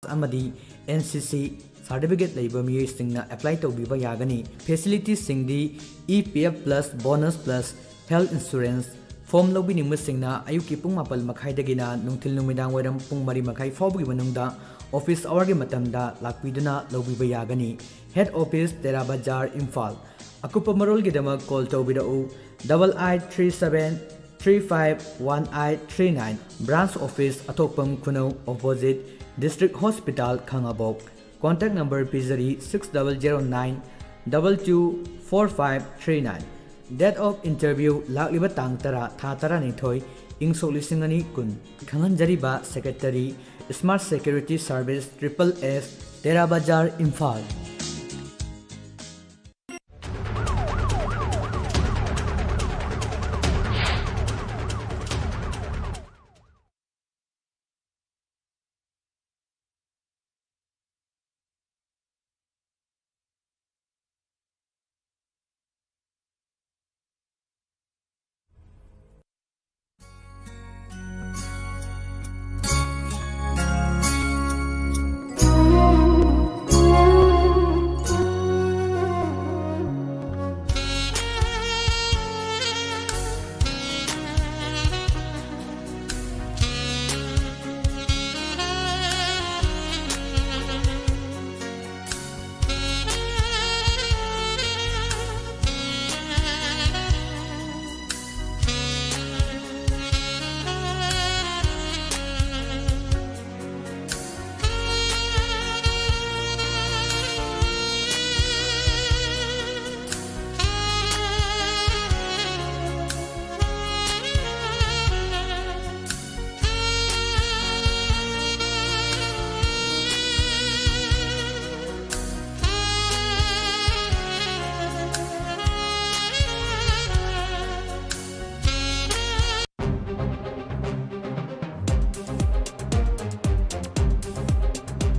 amadi NCC certificate leiba miyoi apply taubiba yagani facilities singdi EPF plus bonus plus health insurance form lobiningma singna ayuki pung mapal makhai dagina nungthil numidang wairam pung mari makhai fawbugi manungda office hour gi matamda lakpiduna lobiba yagani head office Tera Bazar Imphal akupa marol gi dama call tawbirau 8837351839 branch office atokpam Kunau opposite district hospital Khangabok contact number pizari 6009 224539 date of interview lakliba tang tara tha tara ni thoi ing solisingani kun khangan jariba secretary smart security service triple S Tera Bazar Imphal.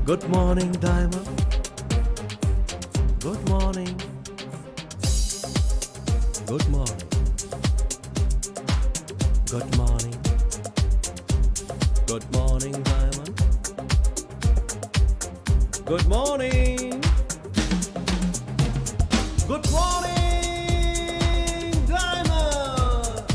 Good morning, Diamond. Good morning. Good morning. Good morning. Good morning, Diamond. Good morning. Good morning, Diamond.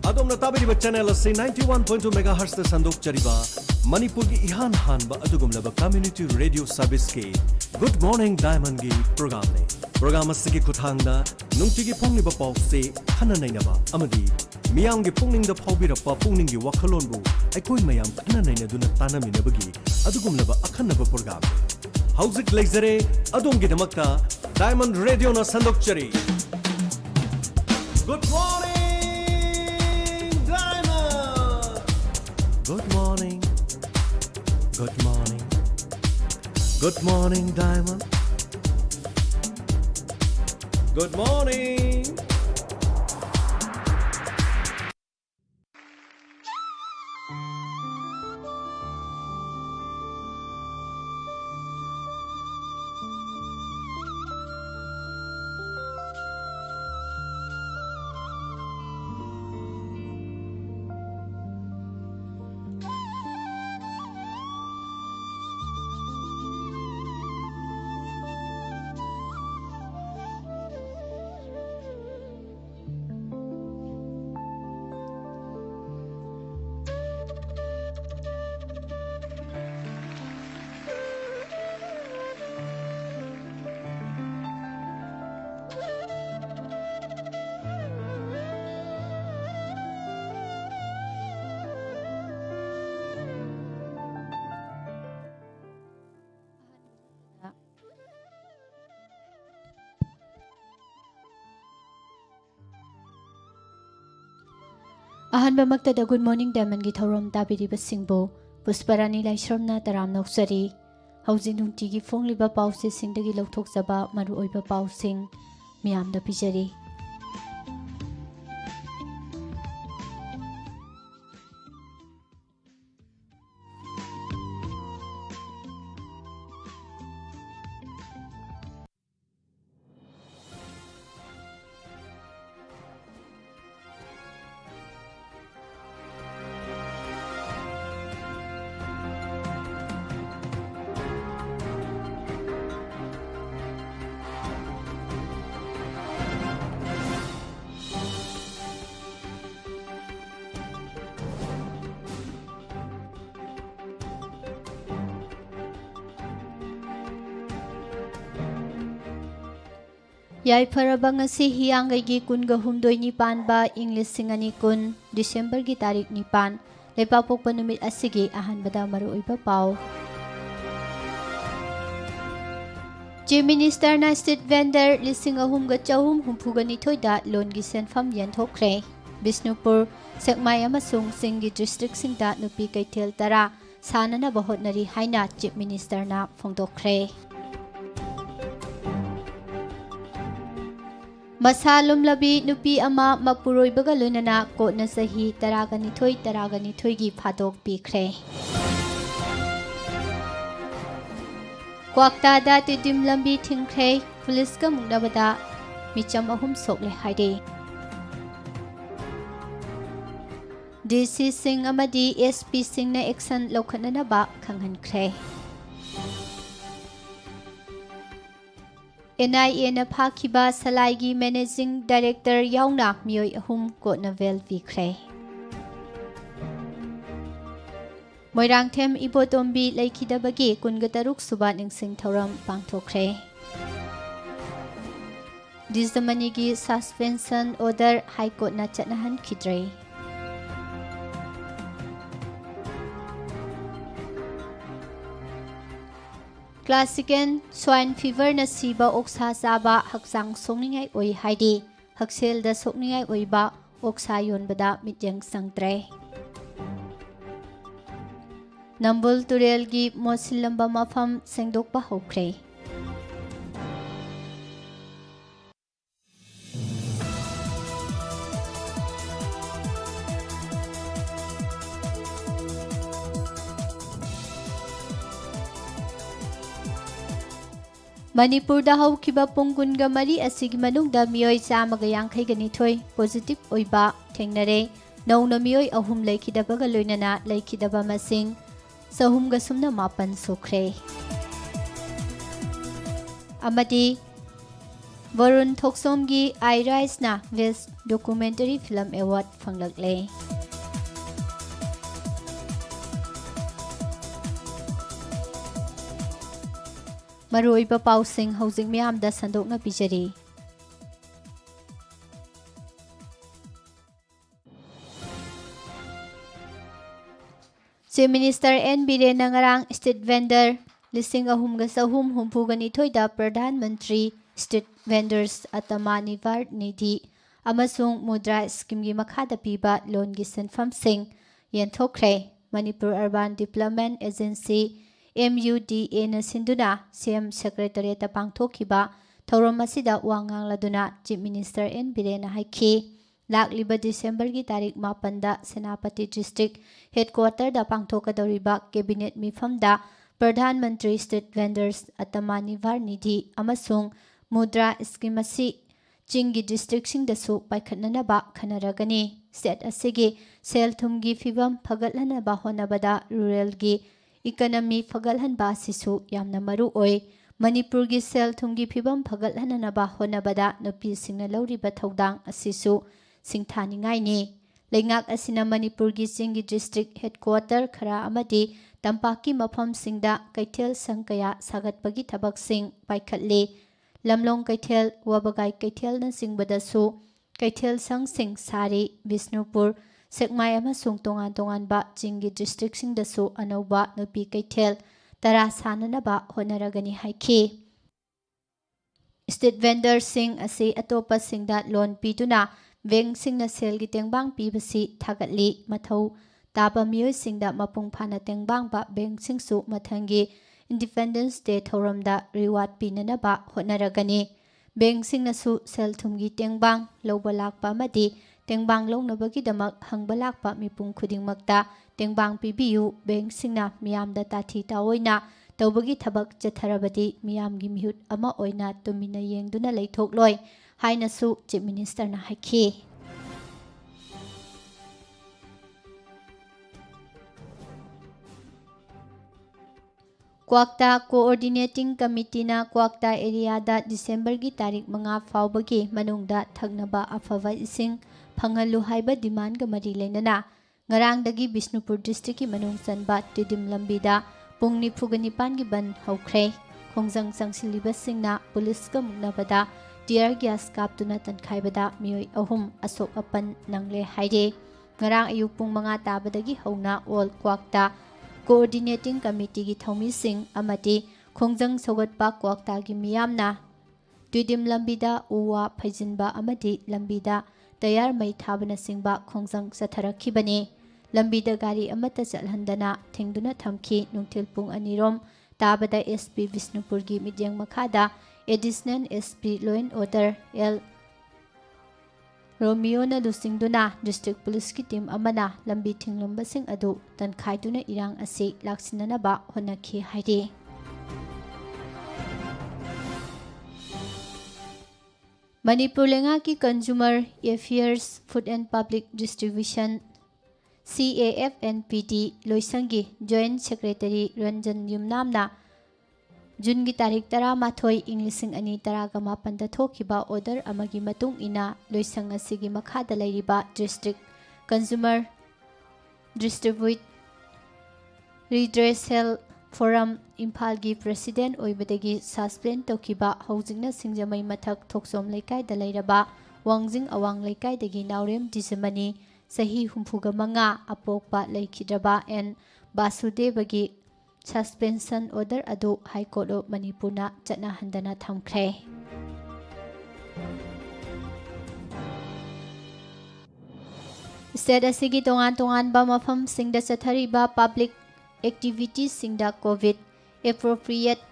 Adom na tabiri channel asi 91.2 MHz da sandok chariba. Manipur ki ihan hanba adugumlaba community radio service ki Good Morning Diamond ki program ne program asigi khuthangda nungti ki phongni ba paw se khana nainaba amadi miyam ki phongning da phawbira pa phongning ki wakhalon bu aikoi mayam khana naina duna tanaminabagi adugumlaba akhanaba program hauzik leizare adum ki damakta Diamond Radio na sandok chari Good morning Diamond Good morning Good morning. Good morning, Diamond. Good morning. अहनबमक्तदा good morning diamond की थौरम ताबिरिबसिंगबो पुष्परानी लाइश्रमना तराम नौसरी हौजी नुंटिगी फोंगलिबा पाउसे सिंगदगी लौथोकजबा मरु ओइबा पाउसिंग मियामदा पिजरी ꯌꯥꯏꯐꯔꯕ ꯉꯁꯤ ꯍꯤꯌꯥꯡꯒꯩꯒꯤ ꯀꯨꯟꯒ ꯍꯨꯝꯗꯣꯏꯅꯤ ꯄꯥꯟꯕ ꯏꯪ ꯂꯤꯁꯤꯡ ꯑꯅꯤ ꯀꯨꯟ ꯗꯤꯁꯦꯝꯕꯔꯒꯤ ꯇꯥꯔꯤꯛ 9 ꯂꯩꯕꯥꯛꯄꯣꯛꯄ ꯅꯨꯃꯤꯠ ꯑꯁꯤꯒꯤ ꯑꯍꯥꯟꯕꯗ ꯃꯔꯨꯑꯣꯏꯕ ꯄꯥꯎ ꯆꯤꯐ ꯃꯤꯅꯤꯁꯇꯔꯅ ꯁ꯭ꯇ꯭ꯔꯤꯠ ꯚꯦꯟꯗꯔ 3,462ꯗ ꯂꯣꯟꯒꯤ ꯁꯦꯟꯐꯝ ꯌꯦꯟꯊꯣꯛꯈ꯭ꯔꯦ꯫ ꯕꯤꯁꯅꯨꯄꯨꯔ, ꯁꯦꯛꯃꯥꯏ ꯑꯃꯁꯨꯡ ꯆꯤꯡꯒꯤ ꯗꯤꯁꯇ꯭ꯔꯤꯛꯁꯤꯡꯗ ꯅꯨꯄꯤ ꯀꯩꯊꯦꯜ 10 ꯁꯥꯅꯅꯕ ꯍꯣꯠꯅꯔꯤ ꯍꯥꯏꯅ ꯆꯤꯐ ꯃꯤꯅꯤꯁꯇꯔꯅ ꯐꯣꯡꯗꯣꯛꯈ꯭ꯔꯦ꯫ ꯃꯁꯥ ꯂꯨꯝꯂꯕꯤ ꯅꯨꯄꯤ ꯑꯃ ꯃꯄꯨꯔꯣꯏꯕꯒ ꯂꯣꯏꯅꯅ ꯀꯣꯠꯅ ꯆꯍꯤ 12-12ꯒꯤ ꯐꯥꯗꯣꯛ ꯄꯤꯈ꯭ꯔꯦ꯫ ꯀ꯭ꯋꯥꯛꯇꯥꯗ ꯇꯤꯗꯤꯝ ꯂꯝꯕꯤ ꯊꯤꯡꯈ꯭ꯔꯦ, ꯄꯨꯂꯤꯁꯀ ꯃꯨꯛꯅꯕꯗ ꯃꯤꯆꯝ 3 ꯁꯣꯛꯂꯦ ꯍꯥꯏꯔꯤ꯫ ꯗꯤꯁꯤꯁꯤꯡ ꯑꯃꯗꯤ ꯑꯦꯁꯄꯤꯁꯤꯡꯅ ꯑꯦꯛꯁꯟ ꯂꯧꯈꯠꯅꯅꯕ ꯈꯪꯍꯟꯈ꯭ꯔꯦ꯫ NIAꯅ ꯐꯥꯈꯤꯕ ꯁꯂꯥꯏꯒꯤ ꯃꯦꯅꯦꯖꯤꯡ ꯗꯥꯏꯔꯦꯛꯇꯔ ꯌꯥꯎꯅ ꯃꯤꯑꯣꯏ 3 ꯀꯣꯔꯠꯅ ꯕꯦꯜ ꯄꯤꯈ꯭ꯔꯦ꯫ ꯃꯣꯏꯔꯥꯡꯊꯦꯝ ꯏꯕꯣꯇꯣꯝꯕꯤ ꯂꯩꯈꯤꯗꯕꯒꯤ 43ꯁꯨꯕ ꯅꯤꯡꯁꯤꯡ ꯊꯧꯔꯝ ꯄꯥꯡꯊꯣꯛꯈ꯭ꯔꯦ꯫ ꯗꯤꯖꯃꯅꯤꯒꯤ ꯁꯁꯄꯦꯟꯁꯟ ꯑꯣꯔꯗꯔ ꯍꯥꯏꯀꯣꯔꯠꯅ ꯆꯠꯅꯍꯟꯈꯤꯗ꯭ꯔꯦ꯫ ꯀ꯭ꯂꯥꯁꯤꯀꯦꯜ ꯁ꯭ꯋꯥꯏꯟ ꯐꯤꯚꯔꯅ ꯁꯤꯕ ꯑꯣꯛꯁꯥ ꯆꯥꯕ ꯍꯛꯆꯥꯡ ꯁꯣꯛꯅꯤꯡꯉꯥꯏ ꯑꯣꯏ ꯍꯥꯏꯔꯤ ꯍꯛꯁꯦꯜꯗ ꯁꯣꯛꯅꯤꯡꯉꯥꯏ ꯑꯣꯏꯕ ꯑꯣꯛꯁꯥ ꯌꯣꯟꯕꯗ ꯃꯤꯠꯌꯦꯡ ꯆꯪꯗ꯭ꯔꯦ꯫ ꯅꯝꯕꯨꯜ ꯇꯨꯔꯦꯜꯒꯤ ꯃꯣꯠꯁꯤꯜꯂꯝꯕ ꯃꯐꯝ ꯁꯦꯡꯗꯣꯛꯄ ꯍꯧꯈ꯭ꯔꯦ꯫ ꯃꯅꯤꯄꯨꯔꯗ ꯍꯧꯈꯤꯕ ꯄꯨꯡ 24 ꯑꯁꯤꯒꯤ ꯃꯅꯨꯡꯗ ꯃꯤꯑꯣꯏ 152 ꯄꯣꯖꯤꯇꯤꯚ ꯑꯣꯏꯕ ꯊꯦꯡꯅꯔꯦ꯫ ꯅꯧꯅ ꯃꯤꯑꯣꯏ 3 ꯂꯩꯈꯤꯗꯕꯒ ꯂꯣꯏꯅꯅ ꯂꯩꯈꯤꯗꯕ ꯃꯁꯤꯡ 308 ꯁꯨꯈ꯭ꯔꯦ꯫ ꯑꯃꯗꯤ ꯕꯔꯨꯟ ꯊꯣꯛꯁꯣꯝꯒꯤ ꯑꯥꯏ ꯔꯥꯏꯁꯅ ꯕꯦꯁꯠ ꯗꯣꯀꯨꯃꯦꯟꯇꯔꯤ ꯐꯤꯜꯝ ꯑꯦꯋꯥꯔꯗ ꯐꯪꯂꯛꯂꯦ꯫ ꯃꯔꯨꯑꯣꯏꯕ ꯄꯥꯎꯁꯤꯡ ꯍꯧꯖꯤꯛ ꯃꯤꯌꯥꯝꯗ ꯁꯟꯗꯣꯛꯅ ꯄꯤꯖꯔꯤ꯫ Chief minister N. ꯕꯤꯔꯦꯟꯅ ꯉꯔꯥꯡ street vendor 3,462ꯗ Pradhan Mantri street vendors ꯑꯠꯇꯃꯥꯅꯤꯔꯚꯔ Nidhi ꯑꯃꯁꯨꯡ ꯃꯨꯗ꯭ꯔꯥ ꯁ꯭ꯀꯤꯝꯒꯤ ꯃꯈꯥꯗ ꯄꯤꯕ ꯂꯣꯟꯒꯤ ꯁꯦꯟꯐꯝꯁꯤꯡ ꯌꯦꯟꯊꯣꯛꯈ꯭ꯔꯦ꯫ Manipur urban development agency MUDA ꯅ ꯁꯤꯟꯗꯨꯅ CM ꯁꯦꯀ꯭ꯔꯦꯇꯔꯤꯌꯦꯠꯇ ꯄꯥꯡꯊꯣꯛꯈꯤꯕ ꯊꯧꯔꯝ ꯑꯁꯤꯗ ꯋꯥ ꯉꯥꯡꯂꯗꯨꯅ ꯆꯤꯐ ꯃꯤꯅꯤꯁꯇꯔ N. ꯕꯤꯔꯦꯟꯅ ꯍꯥꯏꯈꯤ ꯂꯥꯛꯂꯤꯕ ꯗꯤꯁꯦꯝꯕꯔꯒꯤ ꯇꯥꯔꯤꯛ 9ꯗ ꯁꯦꯅꯥꯄꯇꯤ ꯗꯤꯁꯇ꯭ꯔꯤꯛ ꯍꯦꯗꯀ꯭ꯋꯥꯔꯇꯔꯗ ꯄꯥꯡꯊꯣꯛꯀꯗꯧꯔꯤꯕ ꯀꯦꯕꯤꯅꯦꯠ ꯃꯤꯐꯝꯗ ꯄ꯭ꯔꯙꯥꯟ ꯃꯟꯇ꯭ꯔꯤ ꯁ꯭ꯇ꯭ꯔꯤꯠ ꯚꯦꯟꯗꯔꯁ ꯑꯠꯇꯃꯥꯅꯤꯔꯚꯔ ꯅꯤꯙꯤ ꯑꯃꯁꯨꯡ ꯃꯨꯗ꯭ꯔꯥ ꯁ꯭ꯀꯤꯝ ꯑꯁꯤ ꯆꯤꯡꯒꯤ ꯗꯤꯁꯇ꯭ꯔꯤꯛꯁꯤꯡꯗꯁꯨ ꯄꯥꯏꯈꯠꯅꯅꯕ ꯈꯟꯅꯔꯒꯅꯤ꯫ ꯁ꯭ꯇꯦꯠ ꯑꯁꯤꯒꯤ ꯁꯦꯜ ꯊꯨꯝꯒꯤ ꯐꯤꯚꯝ ꯐꯒꯠꯍꯟꯅꯕ ꯍꯣꯠꯅꯕꯗ ꯔꯨꯔꯦꯜꯒꯤ ꯏꯀꯣꯅꯣꯃꯤ ꯐꯒꯠꯍꯟꯕ ꯑꯁꯤꯁꯨ ꯌꯥꯝꯅ ꯃꯔꯨ ꯑꯣꯏ꯫ ꯃꯅꯤꯄꯨꯔꯒꯤ ꯁꯦꯜ ꯊꯨꯝꯒꯤ ꯐꯤꯚꯝ ꯐꯒꯠꯍꯟꯅꯕ ꯍꯣꯠꯅꯕꯗ ꯅꯨꯄꯤꯁꯤꯡꯅ ꯂꯧꯔꯤꯕ ꯊꯧꯗꯥꯡ ꯑꯁꯤꯁꯨ ꯁꯤꯡꯊꯥꯅꯤꯡꯉꯥꯏꯅꯤ꯫ ꯂꯩꯉꯥꯛ ꯑꯁꯤꯅ ꯃꯅꯤꯄꯨꯔꯒꯤ ꯆꯤꯡꯒꯤ ꯗꯤꯁꯇ꯭ꯔꯤꯛ ꯍꯦꯗꯀ꯭ꯋꯥꯔꯇꯔ ꯈꯔ ꯑꯃꯗꯤ ꯇꯝꯄꯥꯛꯀꯤ ꯃꯐꯝꯁꯤꯡꯗ ꯀꯩꯊꯦꯜ ꯁꯪ ꯀꯌꯥ ꯁꯥꯒꯠꯄꯒꯤ ꯊꯕꯛꯁꯤꯡ ꯄꯥꯏꯈꯠꯂꯤ꯫ ꯂꯝꯂꯣꯡ ꯀꯩꯊꯦꯜ, ꯋꯥꯕꯒꯥꯏ ꯀꯩꯊꯦꯜꯅꯆꯤꯡꯕꯗꯁꯨ ꯀꯩꯊꯦꯜ ꯁꯪꯁꯤꯡ ꯁꯥꯔꯤ꯫ ꯕꯤꯁꯅꯨꯄꯨꯔ, ꯁꯦꯛꯃꯥꯏ ꯑꯃꯁꯨꯡ ꯇꯣꯉꯥꯟ ꯇꯣꯉꯥꯟꯕ ꯆꯤꯡꯒꯤ ꯗꯤꯁꯇ꯭ꯔꯤꯛꯁꯤꯡꯗꯁꯨ ꯑꯅꯧꯕ ꯅꯨꯄꯤ ꯀꯩꯊꯦꯜ 10 ꯁꯥꯅꯅꯕ ꯍꯣꯠꯅꯔꯒꯅꯤ ꯍꯥꯏꯈꯤ꯫ ꯁ꯭ꯇ꯭ꯔꯤꯠ ꯚꯦꯟꯗꯔꯁꯤꯡ ꯑꯁꯤ ꯑꯇꯣꯞꯄꯁꯤꯡꯗ ꯂꯣꯟ ꯄꯤꯗꯨꯅ ꯕꯦꯡꯛꯁꯤꯡꯅ ꯁꯦꯜꯒꯤ ꯇꯦꯡꯕꯥꯡ ꯄꯤꯕꯁꯤ ꯊꯥꯒꯠꯂꯤ꯫ ꯃꯊꯧ ꯇꯥꯕ ꯃꯤꯑꯣꯏꯁꯤꯡꯗ ꯃꯄꯨꯡ ꯐꯥꯅ ꯇꯦꯡꯕꯥꯡꯕ ꯕꯦꯡꯛꯁꯤꯡꯁꯨ ꯃꯊꯪꯒꯤ ꯏꯟꯗꯤꯄꯦꯟꯗꯦꯟꯁ ꯗꯦ ꯊꯧꯔꯝꯗ ꯔꯤꯋꯥꯔꯗ ꯄꯤꯅꯅꯕ ꯍꯣꯠꯅꯔꯒꯅꯤ꯫ ꯕꯦꯡꯛꯁꯤꯡꯅꯁꯨ ꯁꯦꯜ ꯊꯨꯝꯒꯤ ꯇꯦꯡꯕꯥꯡ ꯂꯧꯕ ꯂꯥꯛꯄ ꯑꯃꯗꯤ ꯇꯦꯡꯕꯥꯡ ꯂꯧꯅꯕꯒꯤꯗꯃꯛ ꯍꯪꯕ ꯂꯥꯛꯄ ꯃꯤꯄꯨꯝ ꯈꯨꯗꯤꯡꯃꯛꯇ ꯇꯦꯡꯕꯥꯡ ꯄꯤꯕꯤꯌꯨ꯫ ꯕꯦꯡꯛꯁꯤꯡꯅ ꯃꯤꯌꯥꯝꯗ ꯇꯥꯊꯤ ꯇꯥꯑꯣꯏꯅ ꯇꯧꯕꯒꯤ ꯊꯕꯛ ꯆꯠꯊꯔꯕꯗꯤ ꯃꯤꯌꯥꯝꯒꯤ ꯃꯤꯍꯨꯠ ꯑꯃ ꯑꯣꯏꯅ ꯇꯨꯃꯤꯟꯅ ꯌꯦꯡꯗꯨꯅ ꯂꯩꯊꯣꯛꯂꯣꯏ ꯍꯥꯏꯅꯁꯨ ꯆꯤꯐ ꯃꯤꯅꯤꯁꯇꯔꯅ ꯍꯥꯏꯈꯤ꯫ ꯀ꯭ꯋꯥꯛꯇꯥ ꯀꯣꯑꯣꯔꯗꯤꯅꯦꯇꯤꯡ ꯀꯃꯤꯇꯤꯅ ꯀ꯭ꯋꯥꯛꯇꯥ ꯑꯦꯔꯤꯌꯥꯗ ꯗꯤꯁꯦꯝꯕꯔꯒꯤ ꯇꯥꯔꯤꯛ 5 ꯐꯥꯎꯕꯒꯤ ꯃꯅꯨꯡꯗ ꯊꯛꯅꯕ ꯑꯐꯕ ꯏꯁꯤꯡ ꯐꯪꯍꯜꯂꯨ ꯍꯥꯏꯕ ꯗꯤꯃꯥꯟꯒ ꯃꯔꯤ ꯂꯩꯅꯅ ꯉꯔꯥꯡꯗꯒꯤ ꯕꯤꯁꯅꯨꯄꯨꯔ ꯗꯤꯁꯇ꯭ꯔꯤꯛꯀꯤ ꯃꯅꯨꯡ ꯆꯟꯕ ꯇꯤꯗꯤꯝ ꯂꯝꯕꯤꯗ ꯄꯨꯡ 49ꯒꯤ ꯕꯟ ꯍꯧꯈ꯭ꯔꯦ꯫ ꯈꯣꯡꯖꯪ ꯆꯪꯁꯤꯜꯂꯤꯕꯁꯤꯡꯅ ꯄꯨꯂꯤꯁꯀ ꯃꯨꯛꯅꯕꯗ ꯇꯤꯌꯔ ꯒ꯭ꯌꯥꯁ ꯀꯥꯞꯇꯨꯅ ꯇꯟꯈꯥꯏꯕꯗ ꯃꯤꯑꯣꯏ 3 ꯑꯁꯣꯛ ꯑꯄꯟ ꯅꯪꯂꯦ ꯍꯥꯏꯔꯦ꯫ Ngarang ayuk pung mga tabadagi hauna all kwakta coordinating committee gi thaumising amati khongjang sogatpa kwakta gi miyamna tuidim lambida uwa phaijinba amati lambida tayar mai thabana singba khongjang satharakhibani lambida gari amata chalhandana thengduna thamki nungthil pung anirom tabada SP Bisnupur gi midyang makhada additional SP Law and Order L Romeo na lusingduna District Police ki team amana lambi thinglambasing adu tankhaiduna irang asi laksinanaba honakhi hairi. Manipur lenga ki Consumer Affairs Food and Public Distribution CAFNPD Loisangi Joint Secretary Ranjan Yumnamna Jungi tarik tara mathoi Inglising ani taraga mapanda thokiba order amagi matung ina loisang asigi makhada lairiba District Consumer Distribute Redressal Forum Imphal gi President oibadagi suspend tokiba housingna singjamai mathak thoksom laikai da lairaba Wangjing awang laikai dagi naurem Disamani sahi 35 apokpa laikhidraba and Basudebagi suspension order adu High Court of Manipurna chatna handana thamkhre. State asigi tongan ba mafam singda sathariba public activities singda COVID appropriate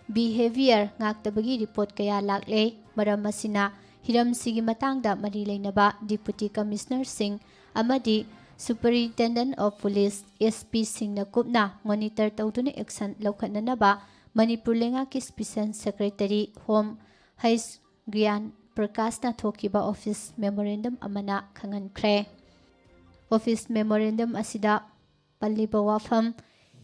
behavior ngaktabagi report kaya lakle maram asina hiram sigi matangda mari leinaba Deputy Commissioner Singh amadi Superintendent of Police SP Singna Kupna monitor tauduna action laukhananaba Manipur lenga ki Special Secretary Home Hais Gyan Prakash na thokiba office memorandum amana khangankre. Office memorandum asida palliba wafam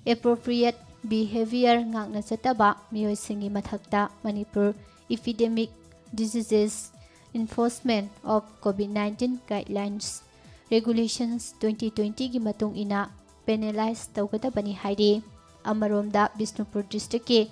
appropriate behavior ngakna chataba miyoi singi mathakta Manipur epidemic diseases enforcement of COVID-19 guidelines Regulations 2020 gi matung ina penalize tawgadabani hairi amaromda Bisnupur district ki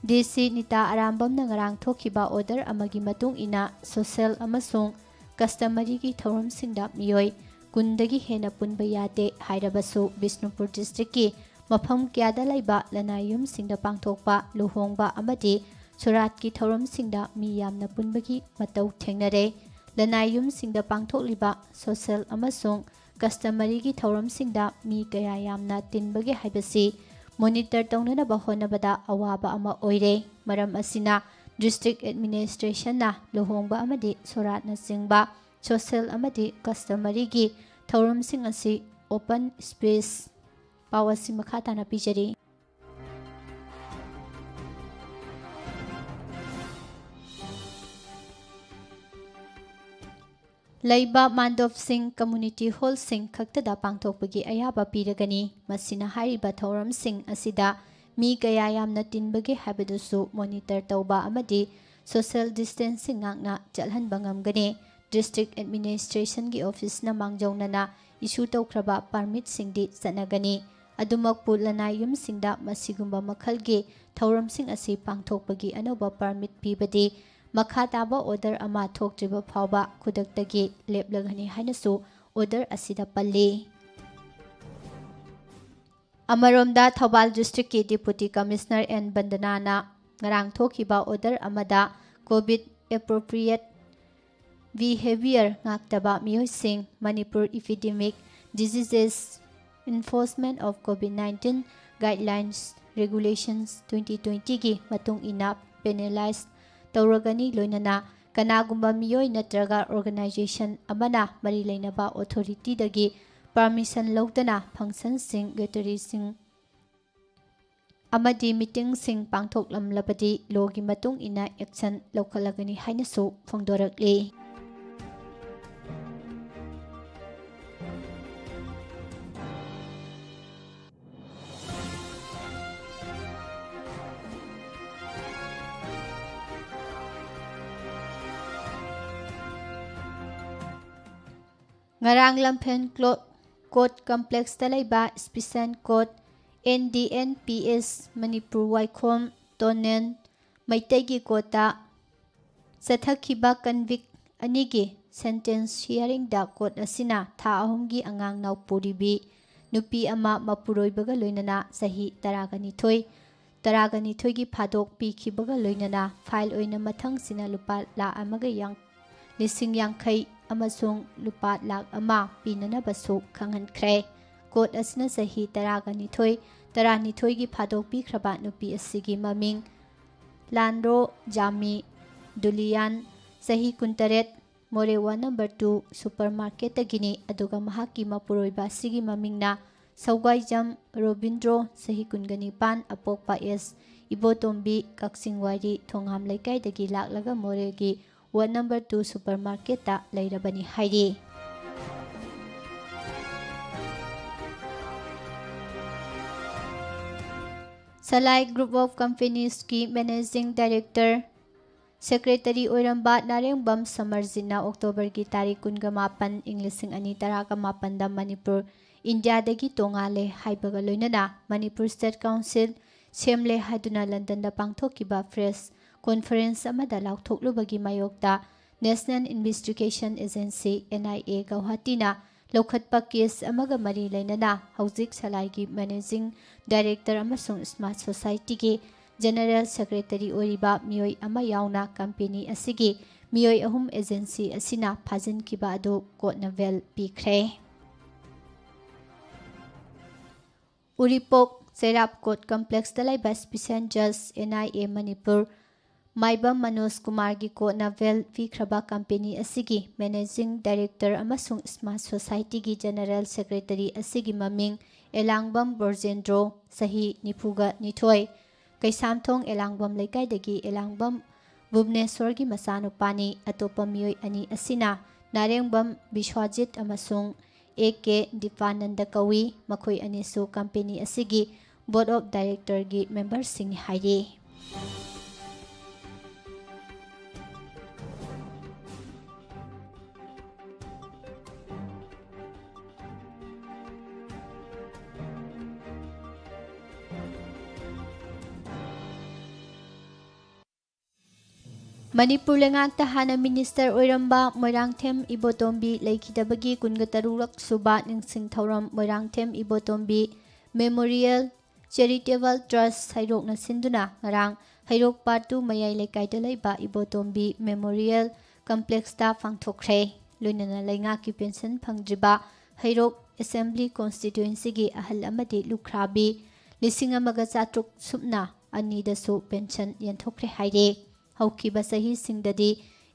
DC Nita Arambam na ngarang thokiba order amagi matung ina social amasung customary gi thorom singda miyoi kundagi hena punba yate hairabasu Bisnupur district ki mafam kyada laiba lanayum singda pangthokpa luhongba amadi surat ki thorom singda mi yamna punbagi matau thengnare Lanayum singda pangthokliba social amasung customary gi thoram singda mi kaya yamna tinbagi haibasi monitor tawnanaba honabada awaba ama oire maram asina district administration na luhongba amadi sorat na singba social amadi customary gi thoram sing asi open space pawasi makhata na pijari Laiba Mandop Singh Community Hall Singh khaktada pangthokpagi ayaba piragani masina hariba thoram sing asida mi kaya yamna tinbagi habidusu monitor tawba amadi social distancing ngakna chalhanba ngamgani district administration gi office na mangjawnana issue tawkraba permit singdi sanagani adumakpu lanayum singda masigumba makhalgi thoram sing asi pangthokpagi anoba permit pibadi Makhataba order ama thoktriba phawba khudaktagi leplagani hainasu order asida palli Amaromda Thobal district ki Deputy Commissioner N Bandanana ngarang thokiba order amada COVID appropriate behavior ngaktaba miyoi sing Manipur epidemic diseases enforcement of COVID-19 guidelines regulations 2020 gi matung ina penalized Tauragani loinana kanagumba miyoi natraga organization amana mari leinaba authority dagi permission lautana function sing gatari sing amadi meeting sing pangthoklam labadi logi matung ina action laukhalagani hainasu phongdorakli Ngarang Lampen Court Complex Talaiba Special Court NDNPS Manipur Waikhom Tonen Maitegi Kota ꯆꯠꯊꯈꯤꯕ ꯀꯟꯚꯤꯛ ꯑꯅꯤꯒꯤ sentence ꯍꯤꯌꯔꯤꯡꯗ coat ꯑꯁꯤꯅ ꯊꯥ 3ꯒꯤ ꯑꯉꯥꯡ ꯅꯥꯎꯄꯨꯔꯤꯕꯤ ꯅꯨꯄꯤ ꯑꯃ ꯃꯄꯨꯔꯣꯏꯕꯒ ꯂꯣꯏꯅꯅ ꯆꯍꯤ 12ꯒꯤ ꯐꯥꯗꯣꯛ ꯄꯤꯈꯤꯕꯒ ꯂꯣꯏꯅꯅ ꯐꯥꯏꯜ ꯑꯣꯏꯅ ꯃꯊꯪꯁꯤꯅ ꯂꯨꯄꯥ 1,50,000 ꯑꯃꯁꯨꯡ ꯂꯨꯄꯥ 1,00,000 ꯄꯤꯅꯅꯕꯁꯨ ꯈꯪꯍꯟꯈ꯭ꯔꯦ꯫ ꯀꯣꯔꯠ ꯑꯁꯤꯅ ꯆꯍꯤ 12ꯒꯤ ꯐꯥꯗꯣꯛ ꯄꯤꯈ꯭ꯔꯕ ꯅꯨꯄꯤ ꯑꯁꯤꯒꯤ ꯃꯃꯤꯡ ꯂꯥꯟꯗ꯭ꯔꯣ ꯖꯥꯃꯤ ꯗꯨꯂꯤꯌꯥꯟ, ꯆꯍꯤ 18, ꯃꯣꯔꯦꯋꯥ ꯅꯝꯕꯔ 2 ꯁꯨꯄꯔꯃꯥꯔꯀꯦꯠꯇꯒꯤꯅꯤ, ꯑꯗꯨꯒ ꯃꯍꯥꯛꯀꯤ ꯃꯄꯨꯔꯣꯏꯕ ꯑꯁꯤꯒꯤ ꯃꯃꯤꯡꯅ ꯁꯧꯒꯥꯏꯖꯝ ꯔꯣꯕꯤꯟꯗ꯭ꯔꯣ, ꯆꯍꯤ 19, ꯑꯄꯣꯛꯄ ꯑꯦꯁ ꯏꯕꯣꯇꯣꯝꯕꯤ, ꯀꯛꯆꯤꯡ ꯋꯥꯏꯔꯤ ꯊꯣꯡꯍꯥꯝ ꯂꯩꯀꯥꯏꯗꯒꯤ ꯂꯥꯛꯂꯒ ꯃꯣꯔꯦꯒꯤ ꯋꯥꯔꯗ ꯅꯝꯕꯔ 2 ꯁꯨꯄꯔꯃꯥꯔꯀꯦꯠꯇ ꯂꯩꯔꯕꯅꯤ ꯍꯥꯏꯔꯤ꯫ ꯁꯂꯥꯏ ꯒ꯭ꯔꯨꯞ ꯑꯣꯐ ꯀꯝꯄꯦꯅꯤꯁꯀꯤ ꯃꯦꯅꯦꯖꯤꯡ ꯗꯥꯏꯔꯦꯛꯇꯔ ꯁꯦꯀ꯭ꯔꯦꯇꯔꯤ ꯑꯣꯏꯔꯝꯕ ꯅꯥꯔꯦꯡꯕꯝ ꯁꯃꯔꯖꯤꯠꯅ ꯑꯣꯛꯇꯣꯕꯔꯒꯤ ꯇꯥꯔꯤꯛ 28, ꯏꯪ 2018ꯗ ꯃꯅꯤꯄꯨꯔ ꯏꯟꯗꯤꯌꯥꯗꯒꯤ ꯇꯣꯉꯥꯜꯂꯦ ꯍꯥꯏꯕꯒ ꯂꯣꯏꯅꯅ ꯃꯅꯤꯄꯨꯔ ꯁ꯭ꯇꯦꯠ ꯀꯥꯎꯟꯁꯤꯜ ꯁꯦꯝꯂꯦ ꯍꯥꯏꯗꯨꯅ ꯂꯟꯗꯟꯗ ꯄꯥꯡꯊꯣꯛꯈꯤꯕ ꯄ꯭ꯔꯦꯁ ꯀꯣꯟꯐꯔꯦꯟꯁ ꯑꯃꯗ ꯂꯥꯎꯊꯣꯛꯂꯨꯕꯒꯤ ꯃꯥꯌꯣꯛꯇ ꯅꯦꯁꯅꯦꯜ ꯏꯟꯚꯦꯁꯇꯤꯒꯦꯁꯟ ꯑꯦꯖꯦꯟꯁꯤ (NIA) ꯒꯧꯍꯥꯇꯤꯅ ꯂꯧꯈꯠꯄ ꯀꯦꯁ ꯑꯃꯒ ꯃꯔꯤ ꯂꯩꯅꯅ ꯍꯧꯖꯤꯛ ꯁꯂꯥꯏꯒꯤ ꯃꯦꯅꯦꯖꯤꯡ ꯗꯥꯏꯔꯦꯛꯇꯔ ꯑꯃꯁꯨꯡ ꯁ꯭ꯃꯥꯔꯠ ꯁꯣꯁꯥꯏꯇꯤꯒꯤ ꯖꯦꯅꯔꯦꯜ ꯁꯦꯀ꯭ꯔꯦꯇꯔꯤ ꯑꯣꯏꯔꯤꯕ ꯃꯤꯑꯣꯏ ꯑꯃ ꯌꯥꯎꯅ ꯀꯝꯄꯦꯅꯤ ꯑꯁꯤꯒꯤ ꯃꯤꯑꯣꯏ 3 ꯑꯦꯖꯦꯟꯁꯤ ꯑꯁꯤꯅ ꯐꯥꯖꯤꯟꯈꯤꯕ ꯑꯗꯨ ꯀꯣꯔꯠꯅ ꯕꯦꯜ ꯄꯤꯈ꯭ꯔꯦ꯫ ꯎꯔꯤꯄꯣꯛ ꯆꯩꯔꯥꯞ ꯀꯣꯔꯠ ꯀꯝꯄ꯭ꯂꯦꯛꯁꯇ ꯂꯩꯕ ꯁ꯭ꯄꯦꯁꯤꯑꯦꯜ ꯖꯖ (NIA) ꯃꯅꯤꯄꯨꯔ ꯃꯥꯏꯕꯝ ꯃꯅꯣꯖ ꯀꯨꯃꯥꯔꯒꯤ ꯀꯣꯔꯠꯅ ꯕꯦꯜ ꯄꯤꯈ꯭ꯔꯕ ꯀꯝꯄꯦꯅꯤ ꯑꯁꯤꯒꯤ ꯃꯦꯅꯦꯖꯤꯡ ꯗꯥꯏꯔꯦꯛꯇꯔ ꯑꯃꯁꯨꯡ ꯁ꯭ꯃꯥꯔꯠ ꯁꯣꯁꯥꯏꯇꯤꯒꯤ ꯖꯦꯅꯔꯦꯜ ꯁꯦꯀ꯭ꯔꯦꯇꯔꯤ ꯑꯁꯤꯒꯤ ꯃꯃꯤꯡ ꯑꯦꯂꯥꯡꯕꯝ ꯕ꯭ꯔꯣꯖꯦꯟꯗ꯭ꯔꯣ, ꯆꯍꯤ 42, ꯀꯩꯁꯥꯝꯊꯣꯡ ꯑꯦꯂꯥꯡꯕꯝ ꯂꯩꯀꯥꯏꯗꯒꯤ ꯑꯦꯂꯥꯡꯕꯝ ꯚꯨꯕꯅꯦꯁ꯭ꯋꯔꯒꯤ ꯃꯆꯥꯅꯨꯄꯥꯅꯤ꯫ ꯑꯇꯣꯞꯄ ꯃꯤꯑꯣꯏ 2 ꯑꯁꯤꯅ ꯅꯥꯔꯦꯡꯕꯝ ꯕꯤꯁ꯭ꯋꯥꯖꯤꯠ ꯑꯃꯁꯨꯡ A.K. ꯗꯤꯄꯥꯅꯟꯗ ꯀꯧꯏ꯫ ꯃꯈꯣꯏ ꯑꯅꯤꯁꯨ ꯀꯝꯄꯦꯅꯤ ꯑꯁꯤꯒꯤ ꯕꯣꯔꯗ ꯑꯣꯐ ꯗꯥꯏꯔꯦꯛꯇꯔꯒꯤ ꯃꯦꯝꯕꯔꯁꯤꯡꯅꯤ ꯍꯥꯏꯔꯤ꯫ ꯃꯅꯤꯄꯨꯔ ꯂꯩꯉꯥꯛꯇ ꯍꯥꯟꯅ ꯃꯤꯅꯤꯁꯇꯔ ꯑꯣꯏꯔꯝꯕ ꯃꯣꯏꯔꯥꯡꯊꯦꯝ ꯏꯕꯣꯇꯣꯝꯕꯤ ꯂꯩꯈꯤꯗꯕꯒꯤ 23ꯔꯛ ꯁꯨꯕ ꯅꯤꯡꯁꯤꯡ ꯊꯧꯔꯝ Moirangthem Ibotombi memorial charitable trust ꯍꯩꯔꯣꯛꯅ ꯁꯤꯟꯗꯨꯅ ꯉꯔꯥꯡ ꯍꯩꯔꯣꯛ ꯄꯥꯔꯠ 2 ꯃꯌꯥꯏ ꯂꯩꯀꯥꯏꯗ ꯂꯩꯕ ꯏꯕꯣꯇꯣꯝꯕꯤ ꯃꯦꯃꯣꯔꯤꯌꯦꯜ ꯀꯝꯄ꯭ꯂꯦꯛꯁꯇ ꯄꯥꯡꯊꯣꯛꯈ꯭ꯔꯦ꯫ ꯂꯣꯏꯅꯅ ꯂꯩꯉꯥꯛꯀꯤ ꯄꯦꯟꯁꯟ ꯐꯪꯗ꯭ꯔꯤꯕ ꯍꯩꯔꯣꯛ ꯑꯦꯁꯦꯝꯕ꯭ꯂꯤ ꯀꯣꯟꯁꯇꯤꯇ꯭ꯌꯨꯑꯦꯟꯁꯤꯒꯤ ꯑꯍꯜ ꯑꯃꯗꯤ ꯂꯨꯈ꯭ꯔꯥꯕꯤ 1,902ꯗꯁꯨ ꯄꯦꯟꯁꯟ ꯌꯦꯟꯊꯣꯛꯈ꯭ꯔꯦ ꯍꯥꯏꯔꯤ꯫ ꯍꯧꯈꯤꯕ ꯆꯍꯤꯁꯤꯡꯗꯗꯤ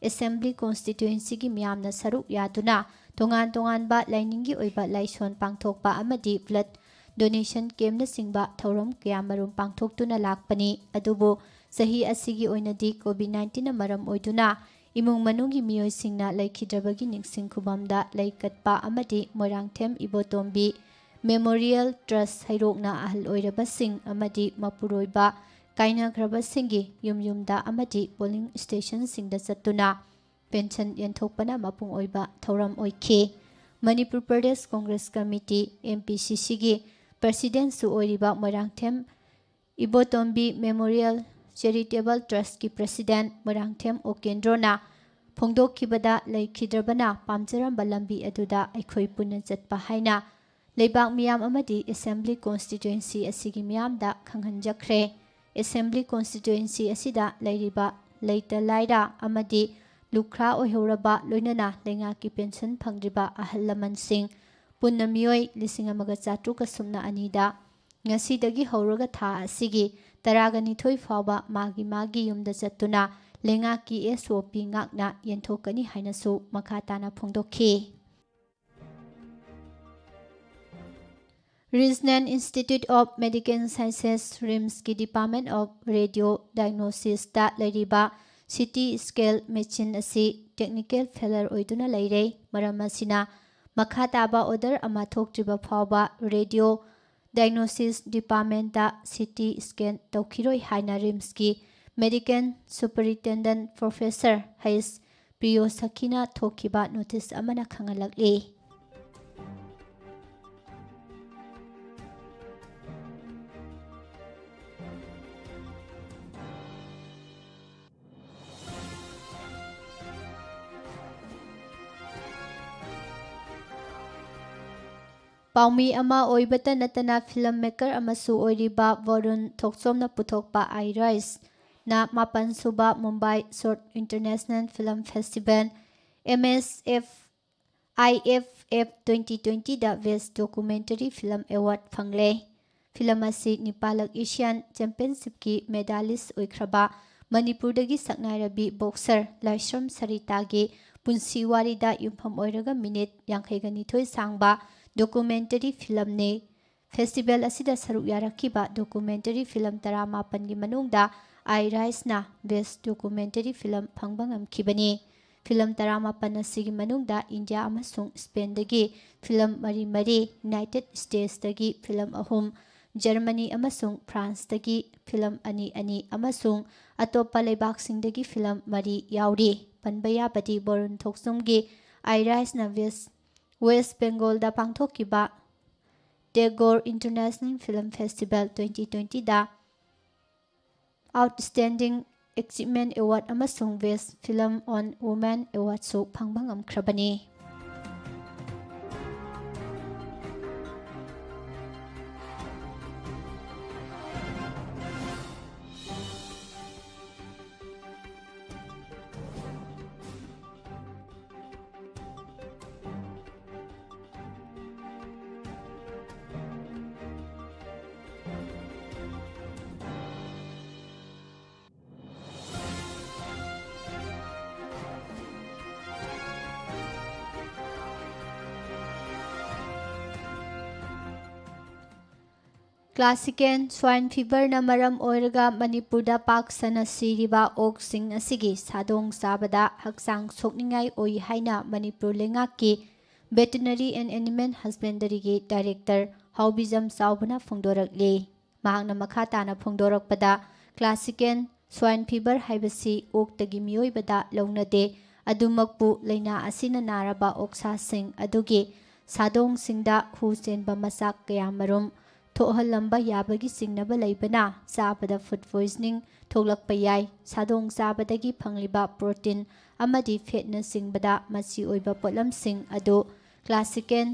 ꯑꯦꯁꯦꯝꯕ꯭ꯂꯤ ꯀꯣꯟꯁꯇꯤꯇ꯭ꯌꯨꯑꯦꯟꯁꯤꯒꯤ ꯃꯤꯌꯥꯝꯅ ꯁꯔꯨꯛ ꯌꯥꯗꯨꯅ ꯇꯣꯉꯥꯟ ꯇꯣꯉꯥꯟꯕ ꯂꯥꯏꯅꯤꯡꯒꯤ ꯑꯣꯏꯕ ꯂꯥꯏꯁꯣꯟ ꯄꯥꯡꯊꯣꯛꯄ ꯑꯃꯗꯤ ꯕ꯭ꯂꯗ ꯗꯣꯅꯦꯁꯟ ꯀꯦꯝꯞꯅꯆꯤꯡꯕ ꯊꯧꯔꯝ ꯀꯌꯥꯃꯔꯨꯝ ꯄꯥꯡꯊꯣꯛꯇꯨꯅ ꯂꯥꯛꯄꯅꯤ꯫ ꯑꯗꯨꯕꯨ ꯆꯍꯤ ꯑꯁꯤꯒꯤ ꯑꯣꯏꯅꯗꯤ ꯀꯣꯚꯤꯗ-19ꯅ ꯃꯔꯝ ꯑꯣꯏꯗꯨꯅ ꯏꯃꯨꯡ ꯃꯅꯨꯡꯒꯤ ꯃꯤꯑꯣꯏꯁꯤꯡꯅ ꯂꯩꯈꯤꯗ꯭ꯔꯕꯒꯤ ꯅꯤꯡꯁꯤꯡ ꯈꯨꯕꯝꯗ ꯂꯩ ꯀꯠꯄ ꯑꯃꯗꯤ ꯃꯣꯏꯔꯥꯡꯊꯦꯝ ꯏꯕꯣꯇꯣꯝꯕꯤ ꯃꯦꯃꯣꯔꯤꯌꯦꯜ ꯇ꯭ꯔꯁꯠ ꯍꯩꯔꯣꯛꯅ ꯑꯍꯜ ꯑꯣꯏꯔꯕꯁꯤꯡ ꯑꯃꯗꯤ ꯃꯄꯨꯔꯣꯏꯕ ꯀꯥꯏꯅꯈ꯭ꯔꯕꯁꯤꯡꯒꯤ ꯌꯨꯝ-ꯌꯨꯝꯗ ꯑꯃꯗꯤ ꯄꯣꯂꯤꯡ ꯁ꯭ꯇꯦꯁꯟꯁꯤꯡꯗ ꯆꯠꯇꯨꯅ ꯄꯦꯟꯁꯟ ꯌꯦꯟꯊꯣꯛꯄꯅ ꯃꯄꯨꯡ ꯑꯣꯏꯕ ꯊꯧꯔꯝ ꯑꯣꯏꯈꯤ꯫ ꯃꯅꯤꯄꯨꯔ ꯄ꯭ꯔꯗꯦꯁ ꯀꯣꯡꯒ꯭ꯔꯦꯁ ꯀꯝꯃꯤꯇꯤ (MPCC)ꯒꯤ ꯄ꯭ꯔꯁꯤꯗꯦꯟꯠꯁꯨ ꯑꯣꯏꯔꯤꯕ ꯃꯣꯏꯔꯥꯡꯊꯦꯝ ꯏꯕꯣꯇꯣꯝꯕꯤ ꯃꯦꯃꯣꯔꯤꯌꯦꯜ ꯆꯦꯔꯤꯇꯦꯕꯜ ꯇ꯭ꯔꯁꯠꯀꯤ ꯄ꯭ꯔꯁꯤꯗꯦꯟꯠ ꯃꯣꯏꯔꯥꯡꯊꯦꯝ ꯑꯣꯀꯦꯟꯗ꯭ꯔꯣꯅ ꯐꯣꯡꯗꯣꯛꯈꯤꯕꯗ ꯂꯩꯈꯤꯗ꯭ꯔꯕꯅ ꯄꯥꯝꯖꯔꯝꯕ ꯂꯝꯕꯤ ꯑꯗꯨꯗ ꯑꯩꯈꯣꯏ ꯄꯨꯟꯅ ꯆꯠꯄ ꯍꯥꯏꯅ ꯂꯩꯕꯥꯛ ꯃꯤꯌꯥꯝ ꯑꯃꯗꯤ ꯑꯦꯁꯦꯝꯕ꯭ꯂꯤ ꯀꯣꯟꯁꯇꯤꯇ꯭ꯌꯨꯑꯦꯟꯁꯤ ꯑꯁꯤꯒꯤ ꯃꯤꯌꯥꯝꯗ ꯈꯪꯍꯟꯖꯈ꯭ꯔꯦ꯫ ꯑꯦꯁꯦꯝꯕ꯭ꯂꯤ ꯀꯣꯟꯁꯇꯤꯇ꯭ꯌꯨꯑꯦꯟꯁꯤ ꯑꯁꯤꯗ ꯂꯩꯔꯤꯕ ꯂꯩꯇ ꯂꯥꯏꯔ ꯑꯃꯗꯤ ꯂꯨꯈ꯭ꯔꯥ ꯑꯣꯏꯍꯧꯔꯕ ꯂꯣꯏꯅꯅ ꯂꯩꯉꯥꯛꯀꯤ ꯄꯦꯟꯁꯟ ꯐꯪꯗ꯭ꯔꯤꯕ ꯑꯍꯜ ꯂꯃꯟꯁꯤꯡ ꯄꯨꯟꯅ ꯃꯤꯑꯣꯏ 1,302ꯗ ꯉꯁꯤꯗꯒꯤ ꯍꯧꯔꯒ ꯊꯥ ꯑꯁꯤꯒꯤ 12 ꯐꯥꯎꯕ ꯃꯥꯒꯤ ꯌꯨꯝꯗ ꯆꯠꯇꯨꯅ ꯂꯩꯉꯥꯛꯀꯤ SOP ꯉꯥꯛꯅ ꯌꯦꯟꯊꯣꯛꯀꯅꯤ ꯍꯥꯏꯅꯁꯨ ꯃꯈꯥ ꯇꯥꯅ ꯐꯣꯡꯗꯣꯛꯈꯤ꯫ Regional institute of medical sciences (RIMS)ꯒꯤ ꯗꯤꯄꯥꯔꯠꯃꯦꯟꯠ ꯑꯣꯐ ꯔꯦꯗꯤꯑꯣ ꯗꯥꯏꯒꯅꯣꯁꯤꯁꯇ ꯂꯩꯔꯤꯕ CT ꯁ꯭ꯀꯦꯜ ꯃꯦꯆꯤꯟ ꯑꯁꯤ ꯇꯦꯛꯅꯤꯀꯦꯜ ꯐꯦꯂꯔ ꯑꯣꯏꯗꯨꯅ ꯂꯩꯔꯦ꯫ ꯃꯔꯝ ꯑꯁꯤꯅ ꯃꯈꯥ ꯇꯥꯕ ꯑꯣꯔꯗꯔ ꯑꯃ ꯊꯣꯛꯇ꯭ꯔꯤꯕ ꯐꯥꯎꯕ ꯔꯦꯗꯤꯑꯣ ꯗꯥꯏꯒꯅꯣꯁꯤꯁ ꯗꯤꯄꯥꯔꯠꯃꯦꯟꯠꯇ CT ꯁ꯭ꯀꯦꯟ ꯇꯧꯈꯤꯔꯣꯏ ꯍꯥꯏꯅ RIMSꯀꯤ ꯃꯦꯗꯤꯀꯦꯜ ꯁꯨꯄꯔꯤꯟꯇꯦꯟꯗꯦꯟꯠ ꯄ꯭ꯔꯣꯐꯦꯁꯔ ꯍꯩꯆ. ꯄ꯭ꯔꯤꯌꯣꯁꯈꯤꯅ ꯊꯣꯛꯈꯤꯕ ꯅꯣꯇꯤꯁ ꯑꯃꯅ ꯈꯪꯍꯜꯂꯛꯂꯤ꯫ ꯄꯥꯎꯃꯤ ꯑꯃ ꯑꯣꯏꯕꯇ ꯅꯠꯇꯅ ꯐꯤꯂꯝ ꯃꯦꯀꯔ ꯑꯃꯁꯨ ꯑꯣꯏꯔꯤꯕ ꯚꯔꯨꯟ ꯊꯣꯛꯆꯣꯝꯅ ꯄꯨꯊꯣꯛꯄ ꯑꯥꯏꯔꯥꯏꯁꯅ 7ꯁꯨꯕ Mumbai short international film festival IFF 2020ꯗ ꯕꯦꯁꯠ ꯗꯣꯀꯨꯃꯦꯟꯇꯔꯤ ꯐꯤꯂꯝ ꯑꯦꯋꯥꯔꯗ ꯐꯪꯂꯦ꯫ ꯐꯤꯂꯝ ꯑꯁꯤ ꯅꯤꯄꯥꯂꯛ ꯑꯦꯁꯤꯌꯥꯟ ꯆꯦꯝꯄꯤꯌꯟꯁꯤꯞꯀꯤ ꯃꯦꯗꯥꯂꯤꯁꯠ ꯑꯣꯏꯈ꯭ꯔꯕ ꯃꯅꯤꯄꯨꯔꯗꯒꯤ ꯁꯛꯅꯥꯏꯔꯕꯤ ꯕꯣꯛꯁꯔ ꯂꯥꯏꯁ꯭ꯔꯝ ꯁꯔꯤꯇꯥꯒꯤ ꯄꯨꯟꯁꯤ ꯋꯥꯔꯤꯗ ꯌꯨꯝꯐꯝ ꯑꯣꯏꯔꯒ ꯃꯤꯅꯤꯠ 52 ꯁꯥꯡꯕ ꯗꯣꯀꯨꯃꯦꯟꯇꯔꯤ ꯐꯤꯂꯝꯅꯤ꯫ ꯐꯦꯁꯇꯤꯚꯦꯜ ꯑꯁꯤꯗ ꯁꯔꯨꯛ ꯌꯥꯔꯛꯈꯤꯕ ꯗꯣꯀꯨꯃꯦꯟꯇꯔꯤ ꯐꯤꯂꯝ 18ꯒꯤ ꯃꯅꯨꯡꯗ ꯑꯥꯏꯔꯥꯏꯁꯅ ꯕꯦꯁꯠ ꯗꯣꯀꯨꯃꯦꯟꯇꯔꯤ ꯐꯤꯂꯝ ꯐꯪꯕ ꯉꯝꯈꯤꯕꯅꯤ꯫ ꯐꯤꯂꯝ 18 ꯑꯁꯤꯒꯤ ꯃꯅꯨꯡꯗ ꯏꯟꯗꯤꯌꯥ ꯑꯃꯁꯨꯡ ꯁ꯭ꯄꯦꯟꯗꯒꯤ ꯐꯤꯂꯝ 4, ꯌꯨꯅꯥꯏꯇꯦꯗ ꯁ꯭ꯇꯦꯠꯁꯇꯒꯤ ꯐꯤꯂꯝ 3, ꯖꯔꯃꯅꯤ ꯑꯃꯁꯨꯡ ꯐ꯭ꯔꯥꯟꯁꯇꯒꯤ ꯐꯤꯂꯝ 2 ꯑꯃꯁꯨꯡ ꯑꯇꯣꯞꯄ ꯂꯩꯕꯥꯛꯁꯤꯡꯗꯒꯤ ꯐꯤꯂꯝ 4 ꯌꯥꯎꯔꯤ꯫ ꯄꯟꯕ ꯌꯥꯕꯗꯤ ꯚꯔꯨꯟ ꯊꯣꯛꯆꯣꯝꯒꯤ ꯑꯥꯏꯔꯥꯏꯁꯅ ꯋꯦꯁꯠ ꯕꯦꯡꯒꯣꯜꯗ ꯄꯥꯡꯊꯣꯛꯈꯤꯕ ꯇꯦꯒꯣꯔ ꯏꯟꯇꯔꯅꯦꯁꯅꯦꯜ ꯐꯤꯂꯝ ꯐꯦꯁꯇꯤꯚꯦꯜ 2020ꯗ ꯑꯥꯎꯠꯁ꯭ꯇꯦꯟꯗꯤꯡ ꯑꯦꯆꯤꯚꯃꯦꯟꯠ ꯑꯦꯋꯥꯔꯗ ꯑꯃꯁꯨꯡ ꯕꯦꯁꯠ ꯐꯤꯂꯝ ꯑꯣꯟ ꯋꯨꯃꯦꯟ ꯑꯦꯋꯥꯔꯗꯁꯨ ꯐꯪꯕ ꯉꯝꯈ꯭ꯔꯕꯅꯤ꯫ ꯀ꯭ꯂꯥꯁꯤꯀꯦꯜ ꯁ꯭ꯋꯥꯏꯟ ꯐꯤꯚꯔꯅ ꯃꯔꯝ ꯑꯣꯏꯔꯒ ꯃꯅꯤꯄꯨꯔꯗ ꯄꯥꯛ ꯁꯟꯅ ꯁꯤꯔꯤꯕ ꯑꯣꯛꯁꯤꯡ ꯑꯁꯤꯒꯤ ꯁꯥꯗꯣꯡ ꯆꯥꯕꯗ ꯍꯛꯆꯥꯡ ꯁꯣꯛꯅꯤꯡꯉꯥꯏ ꯑꯣꯏ ꯍꯥꯏꯅ ꯃꯅꯤꯄꯨꯔ ꯂꯩꯉꯥꯛꯀꯤ ꯚꯦꯇꯤꯅꯔꯤ ꯑꯦꯟ ꯑꯦꯅꯤꯃꯦꯜ ꯍꯁꯕꯦꯟꯗꯔꯤꯒꯤ ꯗꯥꯏꯔꯦꯛꯇꯔ ꯍꯥꯎꯕꯤꯖꯝ ꯆꯥꯎꯕꯅ ꯐꯣꯡꯗꯣꯔꯛꯂꯤ꯫ ꯃꯍꯥꯛꯅ ꯃꯈꯥ ꯇꯥꯅ ꯐꯣꯡꯗꯣꯔꯛꯄꯗ ꯀ꯭ꯂꯥꯁꯤꯀꯦꯜ ꯁ꯭ꯋꯥꯏꯟ ꯐꯤꯚꯔ ꯍꯥꯏꯕꯁꯤ ꯑꯣꯛꯇꯒꯤ ꯃꯤꯑꯣꯏꯕꯗ ꯂꯧꯅꯗꯦ, ꯑꯗꯨꯃꯛꯄꯨ ꯂꯩꯅꯥ ꯑꯁꯤꯅ ꯅꯥꯔꯕ ꯑꯣꯛꯁꯥꯁꯤꯡ ꯑꯗꯨꯒꯤ ꯁꯥꯗꯣꯡꯁꯤꯡꯗ ꯍꯨ ꯆꯦꯟꯕ ꯃꯆꯥꯛ ꯀꯌꯥꯃꯔꯨꯝ ꯊꯣꯛꯍꯜꯂꯝꯕ ꯌꯥꯕꯒꯤ ꯆꯤꯡꯅꯕ ꯂꯩꯕꯅ ꯆꯥꯕꯗ ꯐꯨꯗ ꯄꯣꯏꯖꯅꯤꯡ ꯊꯣꯛꯂꯛꯄ ꯌꯥꯏ꯫ ꯁꯥꯗꯣꯡ ꯆꯥꯕꯗꯒꯤ ꯐꯪꯂꯤꯕ ꯄ꯭ꯔꯣꯇꯤꯟ ꯑꯃꯗꯤ ꯐꯦꯠꯅꯆꯤꯡꯕꯗ ꯃꯆꯤ ꯑꯣꯏꯕ ꯄꯣꯠꯂꯝꯁꯤꯡ ꯑꯗꯨ ꯀ꯭ꯂꯥꯁꯤꯀꯦꯜ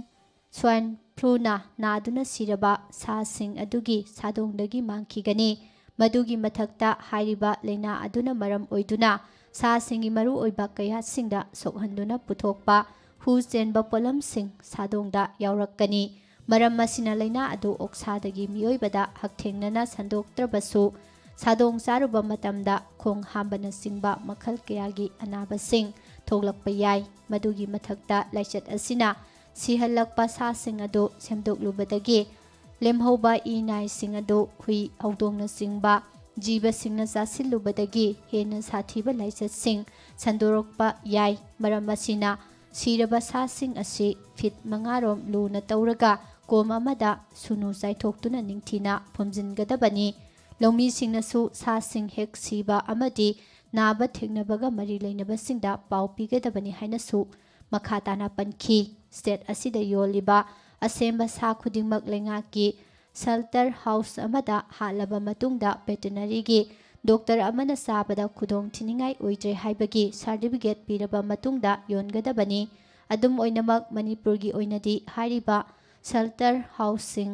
ꯁ꯭ꯋꯥꯏꯟ ꯐ꯭ꯂꯨꯅ ꯅꯥꯗꯨꯅ ꯁꯤꯔꯕ ꯁꯥꯁꯤꯡ ꯑꯗꯨꯒꯤ ꯁꯥꯗꯣꯡꯗꯒꯤ ꯃꯥꯡꯈꯤꯒꯅꯤ꯫ ꯃꯗꯨꯒꯤ ꯃꯊꯛꯇ ꯍꯥꯏꯔꯤꯕ ꯂꯩꯅꯥ ꯑꯗꯨꯅ ꯃꯔꯝ ꯑꯣꯏꯗꯨꯅ ꯁꯥꯁꯤꯡꯒꯤ ꯃꯔꯨꯑꯣꯏꯕ ꯀꯌꯥꯠꯁꯤꯡꯗ ꯁꯣꯛꯍꯟꯗꯨꯅ ꯄꯨꯊꯣꯛꯄ ꯍꯨ ꯆꯦꯟꯕ ꯄꯣꯠꯂꯝꯁꯤꯡ ꯁꯥꯗꯣꯡꯗ ꯌꯥꯎꯔꯛꯀꯅꯤ꯫ ꯃꯔꯝ ꯑꯁꯤꯅ ꯂꯩꯅꯥ ꯑꯗꯨ ꯑꯣꯛꯁꯥꯗꯒꯤ ꯃꯤꯑꯣꯏꯕꯗ ꯍꯛꯊꯦꯡꯅꯅ ꯁꯟꯗꯣꯛꯇ꯭ꯔꯕꯁꯨ ꯁꯥꯗꯣꯡ ꯆꯥꯔꯨꯕ ꯃꯇꯝꯗ ꯈꯣꯡ ꯍꯥꯝꯕꯅꯆꯤꯡꯕ ꯃꯈꯜ ꯀꯌꯥꯒꯤ ꯑꯅꯥꯕꯁꯤꯡ ꯊꯣꯛꯂꯛꯄ ꯌꯥꯏ꯫ ꯃꯗꯨꯒꯤ ꯃꯊꯛꯇ ꯂꯥꯏꯆꯠ ꯑꯁꯤꯅ ꯁꯤꯍꯜꯂꯛꯄ ꯁꯥꯁꯤꯡ ꯑꯗꯨ ꯁꯦꯝꯗꯣꯛꯂꯨꯕꯗꯒꯤ ꯂꯦꯝꯍꯧꯕ ꯏ-ꯅꯥꯏꯁꯤꯡ ꯑꯗꯨ ꯍꯨꯏ, ꯍꯧꯗꯣꯡꯅꯆꯤꯡꯕ ꯖꯤꯕꯁꯤꯡꯅ ꯆꯥꯁꯤꯜꯂꯨꯕꯗꯒꯤ ꯍꯦꯟꯅ ꯁꯥꯊꯤꯕ ꯂꯥꯏꯆꯠꯁꯤꯡ ꯁꯟꯗꯣꯔꯛꯄ ꯌꯥꯏ꯫ ꯃꯔꯝ ꯑꯁꯤꯅ ꯁꯤꯔꯕ ꯁꯥꯁꯤꯡ ꯑꯁꯤ ꯐꯤꯠ 5 ꯂꯨꯅ ꯇꯧꯔꯒ ꯀꯣꯝ ꯑꯃꯗ ꯁꯨꯅꯨ ꯆꯥꯏꯊꯣꯛꯇꯨꯅ ꯅꯤꯡꯊꯤꯅ ꯐꯨꯝꯖꯤꯟꯒꯗꯕꯅꯤ꯫ ꯂꯧꯃꯤꯁꯤꯡꯅꯁꯨ ꯁꯥꯁꯤꯡ ꯍꯦꯛ ꯁꯤꯕ ꯑꯃꯗꯤ ꯅꯥꯕ ꯊꯦꯡꯅꯕꯒ ꯃꯔꯤ ꯂꯩꯅꯕꯁꯤꯡꯗ ꯄꯥꯎ ꯄꯤꯒꯗꯕꯅꯤ ꯍꯥꯏꯅꯁꯨ ꯃꯈꯥ ꯇꯥꯅ ꯄꯟꯈꯤ꯫ ꯁ꯭ꯇꯦꯠ ꯑꯁꯤꯗ ꯌꯣꯜꯂꯤꯕ ꯑꯁꯦꯝꯕ ꯁꯥ ꯈꯨꯗꯤꯡꯃꯛ ꯂꯩꯉꯥꯛꯀꯤ ꯁꯦꯜꯇꯔ ꯍꯥꯎꯁ ꯑꯃꯗ ꯍꯥꯠꯂꯕ ꯃꯇꯨꯡꯗ ꯚꯦꯇꯤꯅꯔꯤꯒꯤ ꯗꯣꯛꯇꯔ ꯑꯃꯅ ꯆꯥꯕꯗ ꯈꯨꯗꯣꯡꯊꯤꯅꯤꯡꯉꯥꯏ ꯑꯣꯏꯗ꯭ꯔꯦ ꯍꯥꯏꯕꯒꯤ ꯁꯥꯔꯇꯤꯐꯤꯀꯦꯠ ꯄꯤꯔꯕ ꯃꯇꯨꯡꯗ ꯌꯣꯟꯒꯗꯕꯅꯤ꯫ ꯑꯗꯨꯝ ꯑꯣꯏꯅꯃꯛ ꯃꯅꯤꯄꯨꯔꯒꯤ ꯑꯣꯏꯅꯗꯤ ꯍꯥꯏꯔꯤꯕ ꯁꯦꯜꯇꯔ ꯍꯥꯎꯁꯁꯤꯡ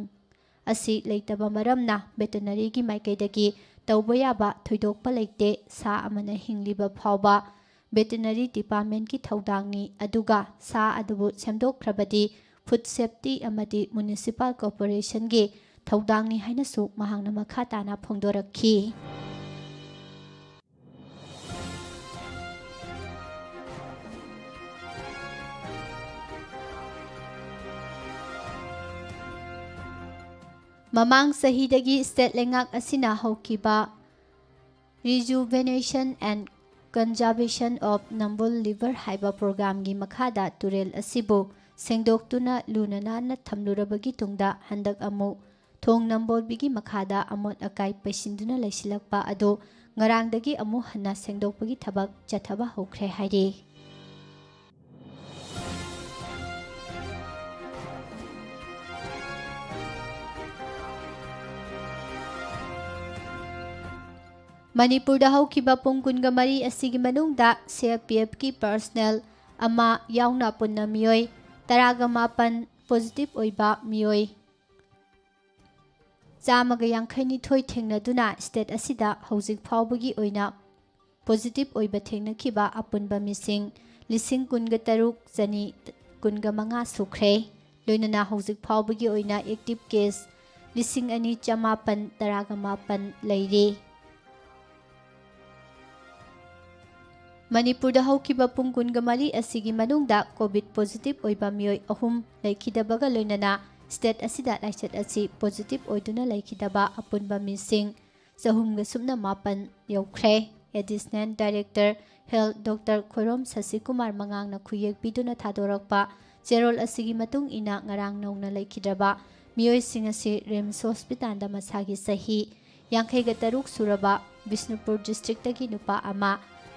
ꯑꯁꯤ ꯂꯩꯇꯕ ꯃꯔꯝꯅ ꯚꯦꯇꯤꯅꯔꯤꯒꯤ ꯃꯥꯏꯀꯩꯗꯒꯤ ꯇꯧꯕ ꯌꯥꯕ ꯊꯣꯏꯗꯣꯛꯄ ꯂꯩꯇꯦ꯫ ꯁꯥ ꯑꯃꯅ ꯍꯤꯡꯂꯤꯕ ꯐꯥꯎꯕ ꯚꯦꯇꯤꯅꯔꯤ ꯗꯤꯄꯥꯔꯠꯃꯦꯟꯠꯀꯤ ꯊꯧꯗꯥꯡꯅꯤ, ꯑꯗꯨꯒ ꯁꯥ ꯑꯗꯨꯕꯨ ꯁꯦꯝꯗꯣꯛꯈ꯭ꯔꯕꯗꯤ ꯐꯨꯗ ꯁꯦꯐꯇꯤ ꯑꯃꯗꯤ ꯃ꯭ꯌꯨꯅꯤꯁꯤꯄꯥꯜ ꯀꯣꯔꯄꯣꯔꯦꯁꯟꯒꯤ ꯊꯧꯗꯥꯡꯅꯤ ꯍꯥꯏꯅꯁꯨ ꯃꯍꯥꯛꯅ ꯃꯈꯥ ꯇꯥꯅ ꯐꯣꯡꯗꯣꯔꯛꯈꯤ꯫ ꯃꯃꯥꯡ ꯆꯍꯤꯗꯒꯤ ꯁ꯭ꯇꯦꯠ ꯂꯩꯉꯥꯛ ꯑꯁꯤꯅ ꯍꯧꯈꯤꯕ rejuvenation and conservation of Nambul river ꯍꯥꯏꯕ ꯄ꯭ꯔꯣꯒ꯭ꯔꯥꯝꯒꯤ ꯃꯈꯥꯗ ꯇꯨꯔꯦꯜ ꯑꯁꯤꯕꯨ ꯁꯦꯡꯗꯣꯛꯇꯨꯅ ꯂꯨꯅ ꯅꯥꯟꯅ ꯊꯝꯂꯨꯔꯕꯒꯤ ꯇꯨꯡꯗ ꯍꯟꯗꯛ ꯑꯃꯨꯛ ꯊꯣꯡ ꯅꯝꯕꯣꯜꯕꯤꯒꯤ ꯃꯈꯥꯗ ꯑꯃꯣꯠ ꯑꯀꯥꯏ ꯄꯩꯁꯤꯟꯗꯨꯅ ꯂꯩꯁꯤꯜꯂꯛꯄ ꯑꯗꯨ ꯉꯔꯥꯡꯗꯒꯤ ꯑꯃꯨꯛ ꯍꯟꯅ ꯁꯦꯡꯗꯣꯛꯄꯒꯤ ꯊꯕꯛ ꯆꯠꯊꯕ ꯍꯧꯈ꯭ꯔꯦ ꯍꯥꯏꯔꯤ꯫ ꯃꯅꯤꯄꯨꯔꯗ ꯍꯧꯈꯤꯕ ꯄꯨꯡ 24 ꯑꯁꯤꯒꯤ ꯃꯅꯨꯡꯗ CRPFꯀꯤ ꯄꯔꯁꯅꯦꯜ ꯑꯃ ꯌꯥꯎꯅ ꯄꯨꯟꯅ ꯃꯤꯑꯣꯏ 18 ꯄꯣꯖꯤꯇꯤꯚ ꯑꯣꯏꯕ ꯃꯤꯑꯣꯏ ꯆꯥꯝꯃꯒ ꯌꯥꯡꯈꯩꯅꯤꯊꯣꯏ ꯊꯦꯡꯅꯗꯨꯅ ꯁ꯭ꯇꯦꯠ ꯑꯁꯤꯗ ꯍꯧꯖꯤꯛ ꯐꯥꯎꯕꯒꯤ ꯑꯣꯏꯅ ꯄꯣꯖꯤꯇꯤꯚ ꯑꯣꯏꯕ ꯊꯦꯡꯅꯈꯤꯕ ꯑꯄꯨꯟꯕ ꯃꯤꯁꯤꯡ 163,115 ꯁꯨꯈ꯭ꯔꯦ꯫ ꯂꯣꯏꯅꯅ ꯍꯧꯖꯤꯛ ꯐꯥꯎꯕꯒꯤ ꯑꯣꯏꯅ ꯑꯦꯛꯇꯤꯚ ꯀꯦꯁ 2,918 ꯂꯩꯔꯤ꯫ ꯃꯅꯤꯄꯨꯔꯗ ꯍꯧꯈꯤꯕ ꯄꯨꯡ 24 ꯑꯁꯤꯒꯤ ꯃꯅꯨꯡꯗ ꯀꯣꯚꯤꯗ ꯄꯣꯖꯤꯇꯤꯚ ꯑꯣꯏꯕ ꯃꯤꯑꯣꯏ 3 ꯂꯩꯈꯤꯗꯕꯒ ꯂꯣꯏꯅꯅ ꯁ꯭ꯇꯦꯠ ꯑꯁꯤꯗ ꯂꯥꯏꯆꯠ ꯑꯁꯤ ꯄꯣꯖꯤꯇꯤꯚ ꯑꯣꯏꯗꯨꯅ ꯂꯩꯈꯤꯗꯕ ꯑꯄꯨꯟꯕ ꯃꯤꯁꯤꯡ 319 ꯌꯧꯈ꯭ꯔꯦ꯫ Additional director health doctor Khoirom ꯁꯁꯤꯀꯨꯃꯥꯔ ꯃꯉꯥꯡꯅ ꯈꯨꯌꯦꯛ ꯄꯤꯗꯨꯅ ꯊꯥꯗꯣꯔꯛꯄ ꯆꯦꯔꯣꯜ ꯑꯁꯤꯒꯤ ꯃꯇꯨꯡ ꯏꯟꯅ ꯉꯔꯥꯡ ꯅꯧꯅ ꯂꯩꯈꯤꯗ꯭ꯔꯕ ꯃꯤꯑꯣꯏꯁꯤꯡ ꯑꯁꯤ ꯔꯤꯝꯁ ꯍꯣꯁꯄꯤꯇꯥꯜꯗ ꯃꯁꯥꯒꯤ ꯆꯍꯤ 53 ꯁꯨꯔꯕ ꯕꯤꯁꯅꯨꯄꯨꯔ ꯗꯤꯁꯇ꯭ꯔꯤꯛꯇꯒꯤ ꯅꯨꯄꯥ ꯑꯃ,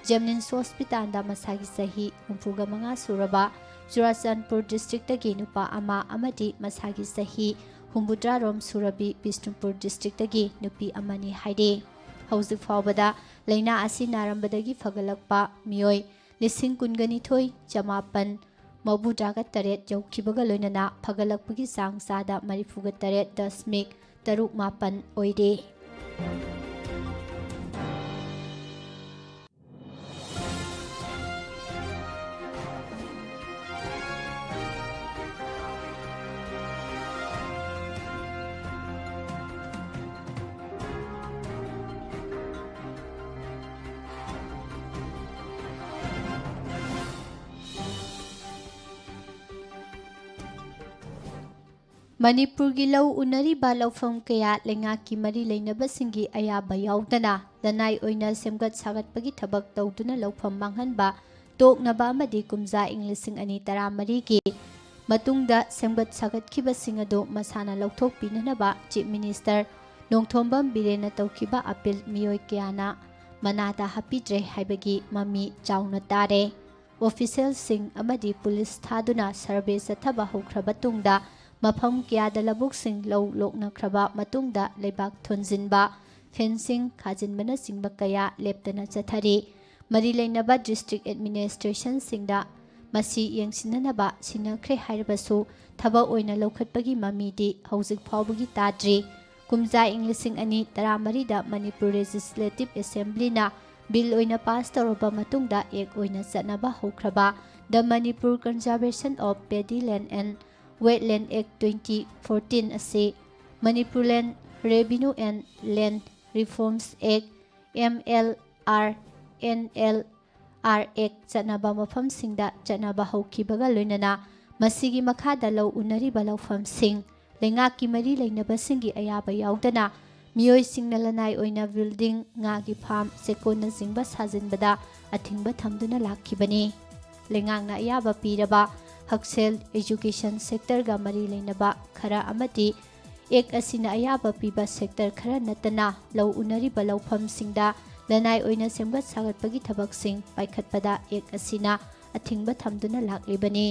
ꯖꯦꯝꯅꯤꯝꯁ ꯍꯣꯁꯄꯤꯇꯥꯜꯗ ꯃꯁꯥꯒꯤ ꯆꯍꯤ 65 ꯁꯨꯔꯕ ꯆꯨꯔꯥꯆꯥꯟꯄꯨꯔ ꯗꯤꯁꯇ꯭ꯔꯤꯛꯇꯒꯤ ꯅꯨꯄꯥ ꯑꯃ ꯑꯃꯗꯤ ꯃꯁꯥꯒꯤ ꯆꯍꯤ 60 ꯁꯨꯔꯕꯤ ꯕꯤꯁꯅꯨꯄꯨꯔ ꯗꯤꯁꯇ꯭ꯔꯤꯛꯇꯒꯤ ꯅꯨꯄꯤ ꯑꯃꯅꯤ ꯍꯥꯏꯔꯤ꯫ ꯍꯧꯖꯤꯛ ꯐꯥꯎꯕꯗ ꯂꯩꯅꯥ ꯑꯁꯤ ꯅꯥꯔꯝꯕꯗꯒꯤ ꯐꯒꯠꯂꯛꯄ ꯃꯤꯑꯣꯏ 12,938 ꯌꯧꯈꯤꯕꯒ ꯂꯣꯏꯅꯅ ꯐꯒꯠꯂꯛꯄꯒꯤ ꯆꯥꯡ ꯆꯥꯗ 48.37 ꯑꯣꯏꯔꯤ꯫ ꯃꯅꯤꯄꯨꯔꯒꯤ ꯂꯧ ꯎꯅꯔꯤꯕ ꯂꯧꯐꯝ ꯀꯌꯥ ꯂꯩꯉꯥꯛꯀꯤ ꯃꯔꯤ ꯂꯩꯅꯕꯁꯤꯡꯒꯤ ꯑꯌꯥꯕ ꯌꯥꯎꯗꯅ ꯂꯅꯥꯏ ꯑꯣꯏꯅ ꯁꯦꯝꯒꯠ ꯁꯥꯒꯠꯄꯒꯤ ꯊꯕꯛ ꯇꯧꯗꯨꯅ ꯂꯧꯐꯝ ꯃꯥꯡꯍꯟꯕ ꯇꯣꯛꯅꯕ ꯑꯃꯗꯤ ꯀꯨꯝꯖꯥ ꯏꯪ 2013ꯒꯤ ꯃꯇꯨꯡꯗ ꯁꯦꯝꯒꯠ ꯁꯥꯒꯠꯈꯤꯕꯁꯤꯡ ꯑꯗꯨ ꯃꯁꯥꯅ ꯂꯧꯊꯣꯛꯄꯤꯅꯅꯕ ꯆꯤꯞ ꯃꯤꯅꯤꯁꯇꯔ ꯅꯣꯡꯊꯣꯝꯕꯝ ꯕꯤꯔꯦꯟꯅ ꯇꯧꯈꯤꯕ ꯑꯄꯤꯜ ꯃꯤꯑꯣꯏ ꯀꯌꯥꯅ ꯃꯅꯥꯗ ꯍꯥꯞꯄꯤꯗ꯭ꯔꯦ ꯍꯥꯏꯕꯒꯤ ꯃꯃꯤ ꯆꯥꯎꯅ ꯇꯥꯔꯦ꯫ ꯑꯣꯐꯤꯁꯤꯌꯦꯜꯁꯤꯡ ꯑꯃꯗꯤ ꯄꯨꯂꯤꯁ ꯊꯥꯗꯨꯅ ꯁꯔꯚꯦ ꯆꯠꯊꯕ ꯍꯧꯈ꯭ꯔꯕ ꯇꯨꯡꯗ ꯃꯐꯝ ꯀꯌꯥꯗ ꯂꯧꯕꯨꯛꯁꯤꯡ ꯂꯧ ꯂꯣꯛꯅꯈ꯭ꯔꯕ ꯃꯇꯨꯡꯗ ꯂꯩꯕꯥꯛ ꯊꯣꯟꯖꯤꯟꯕ, ꯐꯦꯟꯁꯤꯡ ꯈꯥꯖꯤꯟꯕꯅꯆꯤꯡꯕ ꯀꯌꯥ ꯂꯦꯞꯇꯅ ꯆꯠꯊꯔꯤ꯫ ꯃꯔꯤ ꯂꯩꯅꯕ ꯗꯤꯁꯇ꯭ꯔꯤꯛ ꯑꯦꯗꯃꯤꯅꯤꯁꯇ꯭ꯔꯦꯁꯟꯁꯤꯡꯗ ꯃꯁꯤ ꯌꯦꯡꯁꯤꯟꯅꯅꯕ ꯁꯤꯟꯅꯈ꯭ꯔꯦ ꯍꯥꯏꯔꯕꯁꯨ ꯊꯕꯛ ꯑꯣꯏꯅ ꯂꯧꯈꯠꯄꯒꯤ ꯃꯃꯤꯗꯤ ꯍꯧꯖꯤꯛ ꯐꯥꯎꯕꯒꯤ ꯇꯥꯗ꯭ꯔꯤ꯫ ꯀꯨꯝꯖꯥ ꯏꯪ 2013ꯗ ꯃꯅꯤꯄꯨꯔ ꯂꯦꯖꯤꯁꯂꯦꯇꯤꯚ ꯑꯦꯁꯦꯝꯕ꯭ꯂꯤꯅ ꯕꯤꯜ ꯑꯣꯏꯅ ꯄꯥꯁ ꯇꯧꯔꯕ ꯃꯇꯨꯡꯗ ꯑꯦꯛ ꯑꯣꯏꯅ ꯆꯠꯅꯕ ꯍꯧꯈ꯭ꯔꯕ ꯗ ꯃꯅꯤꯄꯨꯔ ꯀꯟꯖꯔꯚꯦꯁꯟ ꯑꯣꯐ ꯄꯦꯗꯤ ꯂꯦꯟ ꯑꯦꯟ ꯋꯦꯠꯂꯦꯟ ꯑꯦꯛ 2014 ꯑꯁꯤ ꯃꯅꯤꯄꯨꯔ ꯂꯦꯟ ꯔꯦꯚꯤꯅ꯭ꯌꯨ ꯑꯦꯟ ꯂꯦꯟ ꯔꯤꯐꯣꯔꯝꯁ ꯑꯦꯛ MLR/NLR ꯑꯦꯛ ꯆꯠꯅꯕ ꯃꯐꯝꯁꯤꯡꯗ ꯆꯠꯅꯕ ꯍꯧꯈꯤꯕꯒ ꯂꯣꯏꯅꯅ ꯃꯁꯤꯒꯤ ꯃꯈꯥꯗ ꯂꯧ ꯎꯅꯔꯤꯕ ꯂꯧꯐꯝꯁꯤꯡ ꯂꯩꯉꯥꯛꯀꯤ ꯃꯔꯤ ꯂꯩꯅꯕꯁꯤꯡꯒꯤ ꯑꯌꯥꯕ ꯌꯥꯎꯗꯅ ꯃꯤꯑꯣꯏꯁꯤꯡꯅ ꯂꯅꯥꯏ ꯑꯣꯏꯅ ꯕꯤꯜꯗꯤꯡ, ꯉꯥꯒꯤ ꯐꯥꯔꯝ, ꯆꯦꯛꯀꯣꯟꯅꯆꯤꯡꯕ ꯁꯥꯖꯤꯟꯕꯗ ꯑꯊꯤꯡꯕ ꯊꯝꯗꯨꯅ ꯂꯥꯛꯈꯤꯕꯅꯤ꯫ ꯂꯩꯉꯥꯛꯅ ꯑꯌꯥꯕ ꯄꯤꯔꯕ ꯍꯛꯁꯦꯜ, ꯑꯦꯖꯨꯀꯦꯁꯟ ꯁꯦꯛꯇꯔꯒ ꯃꯔꯤ ꯂꯩꯅꯕ ꯈꯔ ꯑꯃꯗꯤ ꯑꯦꯛ ꯑꯁꯤꯅ ꯑꯌꯥꯕ ꯄꯤꯕ ꯁꯦꯛꯇꯔ ꯈꯔ ꯅꯠꯇꯅ ꯂꯧ ꯎꯅꯔꯤꯕ ꯂꯧꯐꯝꯁꯤꯡꯗ ꯂꯅꯥꯏ ꯑꯣꯏꯅ ꯁꯦꯝꯒꯠ ꯁꯥꯒꯠꯄꯒꯤ ꯊꯕꯛꯁꯤꯡ ꯄꯥꯏꯈꯠꯄꯗ ꯑꯦꯛ ꯑꯁꯤꯅ ꯑꯊꯤꯡꯕ ꯊꯝꯗꯨꯅ ꯂꯥꯛꯂꯤꯕꯅꯤ꯫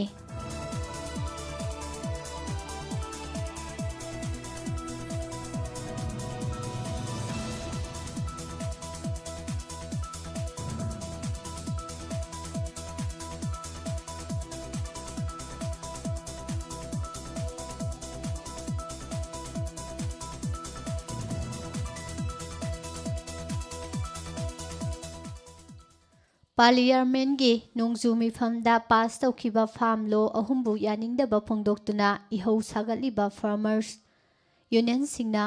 ꯄꯥꯔꯂꯤꯌꯥꯃꯦꯟꯠꯒꯤ ꯅꯣꯡꯖꯨ ꯃꯤꯐꯝꯗ ꯄꯥꯁ ꯇꯧꯈꯤꯕ ꯐꯥꯔꯝ ꯂꯣ 3ꯕꯨ ꯌꯥꯅꯤꯡꯗꯕ ꯐꯣꯡꯗꯣꯛꯇꯨꯅ ꯏꯍꯧ ꯁꯥꯒꯠꯂꯤꯕ ꯐꯥꯔꯃꯔꯁ ꯌꯨꯅꯤꯌꯟꯁꯤꯡꯅ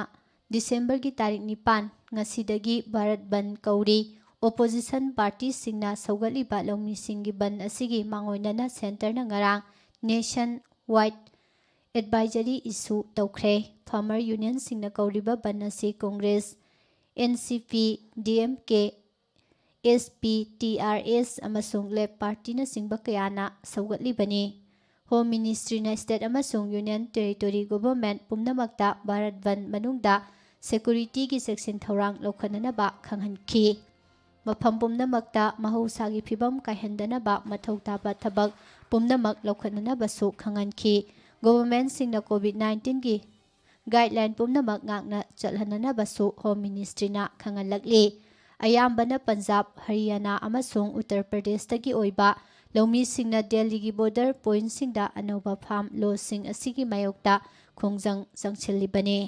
ꯗꯤꯁꯦꯝꯕꯔꯒꯤ ꯇꯥꯔꯤꯛ 9 ꯉꯁꯤꯗꯒꯤ ꯚꯥꯔꯠ ꯕꯟꯗ ꯀꯧꯔꯤ꯫ ꯑꯣꯄꯣꯖꯤꯁꯟ ꯄꯥꯔꯇꯤꯁꯤꯡꯅ ꯁꯧꯒꯠꯂꯤꯕ ꯂꯧꯃꯤꯁꯤꯡꯒꯤ ꯕꯟꯗ ꯑꯁꯤꯒꯤ ꯃꯥꯡꯑꯣꯏꯅꯅ ꯁꯦꯟꯇꯔꯅ ꯉꯔꯥꯡ ꯅꯦꯁꯟ ꯋꯥꯏꯗ ꯑꯦꯗꯚꯥꯏꯖꯔꯤ ꯏꯁꯨ ꯇꯧꯈ꯭ꯔꯦ꯫ ꯐꯥꯔꯃꯔ ꯌꯨꯅꯤꯌꯟꯁꯤꯡꯅ ꯀꯧꯔꯤꯕ ꯕꯟꯗ ꯑꯁꯤ Congress, NCP, DMK, SP, TRS ꯑꯃꯁꯨꯡ ꯂꯦꯞ ꯄꯥꯔꯇꯤꯅꯆꯤꯡꯕ ꯀꯌꯥꯅ ꯁꯧꯒꯠꯂꯤꯕꯅꯤ꯫ ꯍꯣꯝ ꯃꯤꯅꯤꯁꯇ꯭ꯔꯤꯅ ꯁ꯭ꯇꯦꯠ ꯑꯃꯁꯨꯡ ꯌꯨꯅꯤꯌꯟ ꯇꯦꯔꯤꯇꯣꯔꯤ ꯒꯣꯚꯔꯟꯃꯦꯟꯠ ꯄꯨꯝꯅꯃꯛꯇ ꯚꯥꯔꯠ ꯕꯟꯗ ꯃꯅꯨꯡꯗ ꯁꯦꯀꯨꯔꯤꯇꯤꯒꯤ ꯆꯦꯛꯁꯤꯟ ꯊꯧꯔꯥꯡ ꯂꯧꯈꯠꯅꯅꯕ ꯈꯪꯍꯟꯈꯤ꯫ ꯃꯐꯝ ꯄꯨꯝꯅꯃꯛꯇ ꯃꯍꯧꯁꯥꯒꯤ ꯐꯤꯚꯝ ꯀꯥꯏꯍꯟꯗꯅꯕ ꯃꯊꯧ ꯇꯥꯕ ꯊꯕꯛ ꯄꯨꯝꯅꯃꯛ ꯂꯧꯈꯠꯅꯅꯕꯁꯨ ꯈꯪꯍꯟꯈꯤ꯫ ꯒꯣꯚꯔꯟꯃꯦꯟꯠꯁꯤꯡꯅ ꯀꯣꯚꯤꯗ-19ꯒꯤ ꯒꯥꯏꯗꯂꯥꯏꯟ ꯄꯨꯝꯅꯃꯛ ꯉꯥꯛꯅ ꯆꯠꯍꯟꯅꯅꯕꯁꯨ ꯍꯣꯝ ꯃꯤꯅꯤꯁꯇ꯭ꯔꯤꯅ ꯈꯪꯍꯜꯂꯛꯂꯤ꯫ ꯑꯌꯥꯝꯕꯅ ꯄꯟꯖꯥꯕ, ꯍꯔꯤꯌꯥꯅꯥ ꯑꯃꯁꯨꯡ ꯎꯠꯇꯔ ꯄ꯭ꯔꯗꯦꯁꯇꯒꯤ ꯑꯣꯏꯕ ꯂꯧꯃꯤꯁꯤꯡꯅ ꯗꯦꯜꯂꯤꯒꯤ ꯕꯣꯔꯗꯔ ꯄꯣꯏꯟꯠꯁꯤꯡꯗ ꯑꯅꯧꯕ ꯐꯥꯔꯝ ꯂꯣꯁꯤꯡ ꯑꯁꯤꯒꯤ ꯃꯥꯌꯣꯛꯇ ꯈꯣꯡꯖꯪ ꯆꯪꯁꯤꯜꯂꯤꯕꯅꯤ꯫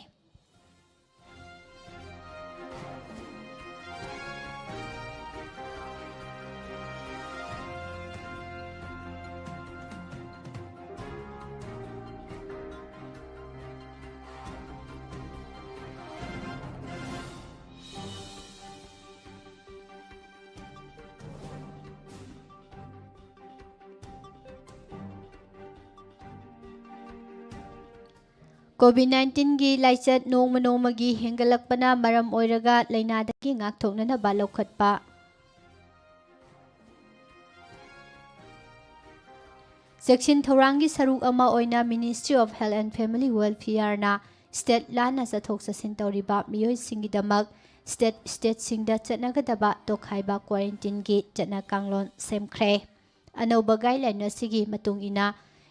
COVID-19 गी लाइचत नोंमा नोंमागी हेंगलकपना मरम ओइरगा लैनादगी ngakthoknanaba लौखटपा सेक्शन थौरांगी सरुक अमा ओइना ministry of health and family welfare ना स्टेट लाना चथोक चसिन तौरिबा मियोय सिंगिदमक स्टेट सिंगदा चटनागदबा तोखाइबा क्वारंटाइन गी चटना कांगलोन सेमख्रे अनौबा गाइडलाइन असिगी मतुंग इना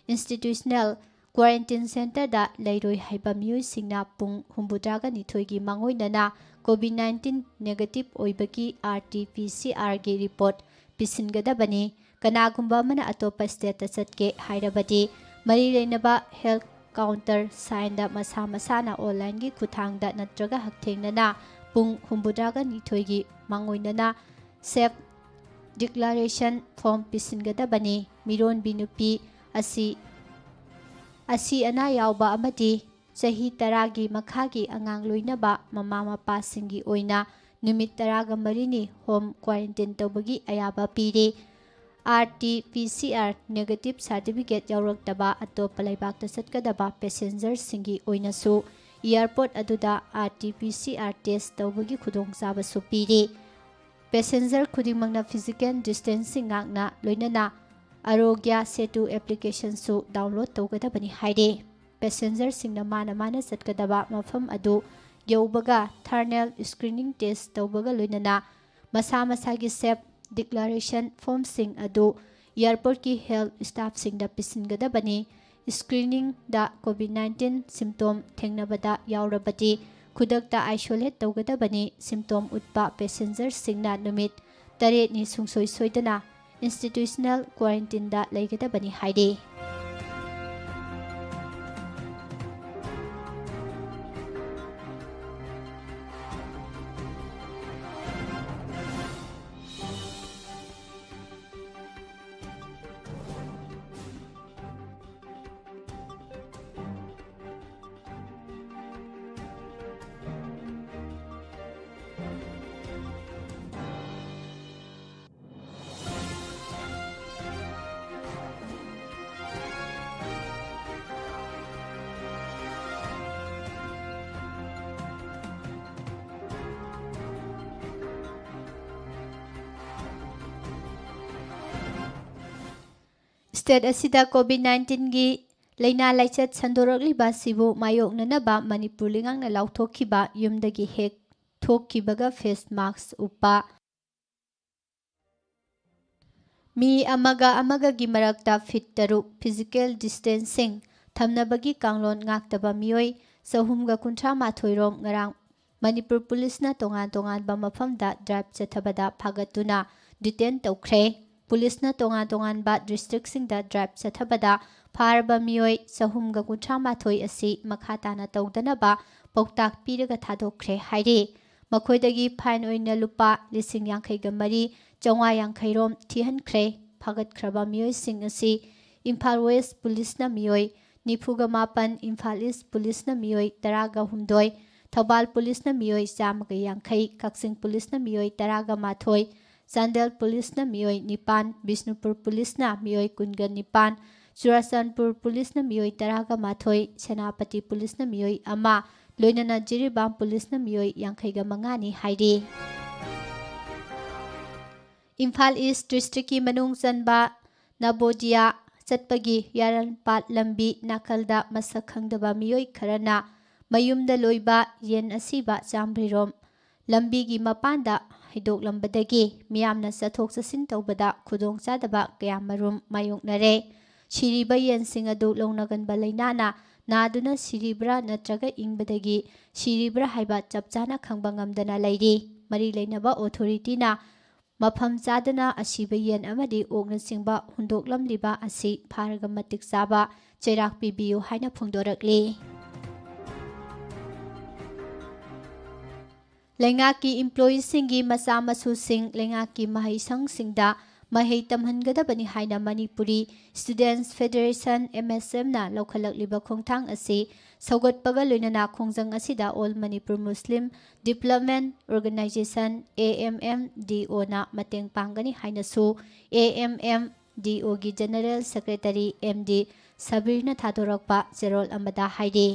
इंस्टीट्यूशनल क्वारंटाइन सेंटर दा लेरोय हाइबा मियोय सिंगना पुंग हुंबुद्रागा निथोयगी मांगोइनना कोविड-19 नेगेटिव ओइबगी RT-PCR गी रिपोर्ट पिसिनगदबनी कनागुंबा मना अतोपा स्टेट चटके हाइरबदी मरी लेनबा हेल्थ काउंटर साइनदा मसा मसाना ऑनलाइन गी खुथांगदा नत्रगा हकथेंगना पुंग हुंबुद्रागा निथोयगी मांगोइनना सेफ डिक्लेरेशन फॉर्म पिसिनगदबनी मिरोन बिनुपी असी अना यावबा अमदी चही तरागी मखागी अंगांग लोइनबा ममा मपासिंगी ओइना नुमित तरागा मरिनी होम क्वारंटाइन तौबगी अयाबा पीरे RT-PCR नेगेटिव सर्टिफिकेट यावरक्तबा अतोप लैबाक्ता चटकदबा पैसेंजर सिंगी ओइनासु एयरपोर्ट अदुदा RT-PCR टेस्ट तौबगी खुदोंचाबसु पीरे पैसेंजर खुदिमंगना फिजिकल डिस्टेंसिंग गांगना लोइनना आरोग्य सेतु एप्लीकेशन सु डाउनलोड तौगदबनी हाइरे पैसेंजर सिंगना माना चटकदबा मफम अदु यौबगा थर्मल स्क्रीनिंग टेस्ट तौबगा लोइनना मसा मसागी सेफ डिक्लेरेशन फॉर्म सिंग अदु एयरपोर्ट की हेल्थ स्टाफ सिंगदा पिसिनगदबनी स्क्रीनिंग दा कोविड-19 सिम्टोम थेंगनबदा यावरबदी खुदकता आइसोलेट तौगदबनी सिम्टोम उत्पा पैसेंजर सिंगना नुमित 8 नि सुंगसोय सोइदना इंस्टीट्यूशनल क्वारंटाइन दा लेगदबनी हाइरे स्टेट असिदा कोविड-19 गी लैना लाइचत संदोरकलिबा सिबु मायोकननबा मणिपुर लिंगांगना लाउथोखिबा युमदगी हेक थोखिबगा फेस मास्क उपा मी अमगा गी मरक्ता फिट तरुक फिजिकल डिस्टेंसिंग थमनबगी कांगलोन ngaktaba मियोय सहुमगा कुंठा माथोइरोम ngarang मणिपुर पुलिसना तोंगान मफमदा ड्राइव चथबदा फागतुना डिटेन तौख्रे पुलिसना तोंगान बा डिस्ट्रिक्ट सिंगदा ड्राइव चथबदा फारबा मियोय सहुमगा कुंठा माथोय असि मखाताना तौदनबा पौताक पीरगा थादोख्रे हाइरे मखोयदगी फाइन ओइना लुपा 53,450 रोम थिहनख्रे फागतख्रबा मियोय सिंग असि इम्फाल वेस्ट पुलिसना मियोय 94, इम्फाल ईस्ट पुलिसना मियोय 18, थौबाल पुलिसना मियोय 150, कक्सिंग पुलिसना मियोय 18, चांदेल पुलिसना मियोय 9, बिष्णुपुर पुलिसना मियोय 19, चुराचंदपुर पुलिसना मियोय 18, सेनापति पुलिसना मियोय 1, लोइनना जिरीबाम पुलिसना मियोय 55 नि हाइरे इम्फाल ईस्ट डिस्ट्रिक्ट की मनुंग चनबा नबोदिया चटपगी यारनपाट लंबी नाकलदा मसक खंगदबा मियोय खरना मयुमदा लोइबा येन असिबा चामब्रिरोम लंबीगी मपानदा हिदोकलंबदगी मियामना चथोक चसिन तौबदा खुदोंग चादबा कयामरुम मायोकनरे सिरिबा येनसिंग अदु लौनगनबा लैनाना नादुना सिरिब्रा नत्रगा इंबदगी सिरिब्रा हाइबा चपचाना खंबा ngamdana लैरी मरी लैनबा ऑथोरिटीना ꯃꯐꯝ ꯆꯥꯗꯅ ꯑꯁꯤꯕ ꯌꯦꯟ ꯑꯃꯗꯤ ꯑꯣꯛꯅꯆꯤꯡꯕ ꯍꯨꯟꯗꯣꯛꯂꯝꯂꯤꯕ ꯑꯁꯤ ꯐꯥꯔꯒ ꯃꯇꯤꯛ ꯆꯥꯕ ꯆꯩꯔꯥꯛ ꯄꯤꯕꯤꯌꯨ ꯍꯥꯏꯅ ꯐꯣꯡꯗꯣꯔꯛꯂꯤ꯫ ꯂꯩꯉꯥꯛꯀꯤ ꯏꯝꯄ꯭ꯂꯣꯌꯤꯁꯤꯡꯒꯤ ꯃꯆꯥ ꯃꯁꯨꯁꯤꯡ ꯂꯩꯉꯥꯛꯀꯤ ꯃꯍꯩꯁꯪꯁꯤꯡꯗ ꯃꯍꯩ ꯇꯝꯍꯟꯒꯗꯕꯅꯤ ꯍꯥꯏꯅ ꯃꯅꯤꯄꯨꯔꯤ ꯁ꯭ꯇꯨꯗꯦꯟꯠꯁ ꯐꯦꯗꯔꯦꯁꯟ MSMꯅ ꯂꯧꯈꯠꯂꯛꯂꯤꯕ ꯈꯣꯡꯊꯥꯡ ꯑꯁꯤ ꯁꯧꯒꯠꯄꯒ ꯂꯣꯏꯅꯅ ꯈꯣꯡꯖꯪ ꯑꯁꯤꯗ all Manipur Muslim development organisation AMMDOꯅ ꯃꯇꯦꯡ ꯄꯥꯡꯒꯅꯤ ꯍꯥꯏꯅꯁꯨ AMMDOꯒꯤ ꯖꯦꯅꯔꯦꯜ ꯁꯦꯀ꯭ꯔꯦꯇꯔꯤ MD ꯁꯕꯤꯔꯅ ꯊꯥꯗꯣꯔꯛꯄ ꯆꯦꯔꯣꯜ ꯑꯃꯗ ꯍꯥꯏꯔꯤ꯫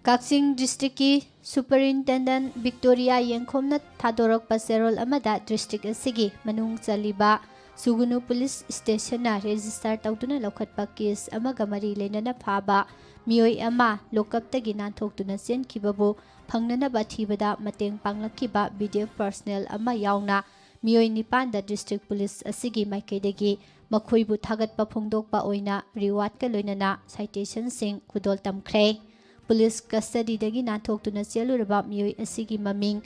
ꯀꯛꯆꯤꯡ ꯗꯤꯁꯇ꯭ꯔꯤꯛꯀꯤ ꯁꯨꯄꯔꯤꯟꯇꯦꯟꯗꯦꯟꯠ ꯚꯤꯛꯇꯣꯔꯤꯌꯥ ꯌꯦꯡꯈꯣꯝꯅ ꯊꯥꯗꯣꯔꯛꯄ ꯆꯦꯔꯣꯜ ꯑꯃꯗ ꯗꯤꯁꯇ꯭ꯔꯤꯛ ꯑꯁꯤꯒꯤ ꯃꯅꯨꯡ ꯆꯜꯂꯤꯕ ꯁꯨꯒꯨꯅꯨ ꯄꯨꯂꯤꯁ ꯁ꯭ꯇꯦꯁꯟꯅ ꯔꯦꯖꯤꯁꯇꯔ ꯇꯧꯗꯨꯅ ꯂꯧꯈꯠꯄ ꯀꯦꯁ ꯑꯃꯒ ꯃꯔꯤ ꯂꯩꯅꯅ ꯐꯥꯕ ꯃꯤꯑꯣꯏ ꯑꯃ ꯂꯣꯀꯞꯇꯒꯤ ꯅꯥꯟꯊꯣꯛꯇꯨꯅ ꯆꯦꯟꯈꯤꯕꯕꯨ ꯐꯪꯅꯅꯕ ꯊꯤꯕꯗ ꯃꯇꯦꯡ ꯄꯥꯡꯂꯛꯈꯤꯕ BDF ꯄꯔꯁꯣꯅꯦꯜ ꯑꯃ ꯌꯥꯎꯅ ꯃꯤꯑꯣꯏ 9ꯗ ꯗꯤꯁꯇ꯭ꯔꯤꯛ ꯄꯨꯂꯤꯁ ꯑꯁꯤꯒꯤ ꯃꯥꯏꯀꯩꯗꯒꯤ ꯃꯈꯣꯏꯕꯨ ꯊꯥꯒꯠꯄ ꯐꯣꯡꯗꯣꯛꯄ ꯑꯣꯏꯅ ꯔꯤꯋꯥꯔꯗꯀ ꯂꯣꯏꯅꯅ ꯁꯥꯏꯇꯦꯁꯟꯁꯤꯡ ꯈꯨꯗꯣꯜ ꯇꯝꯈ꯭ꯔꯦ꯫ ꯄꯨꯂꯤꯁ ꯀꯁꯇꯗꯤꯗꯒꯤ ꯅꯥꯟꯊꯣꯛꯇꯨꯅ ꯆꯦꯜꯂꯨꯔꯕ ꯃꯤꯑꯣꯏ ꯑꯁꯤꯒꯤ ꯃꯃꯤꯡ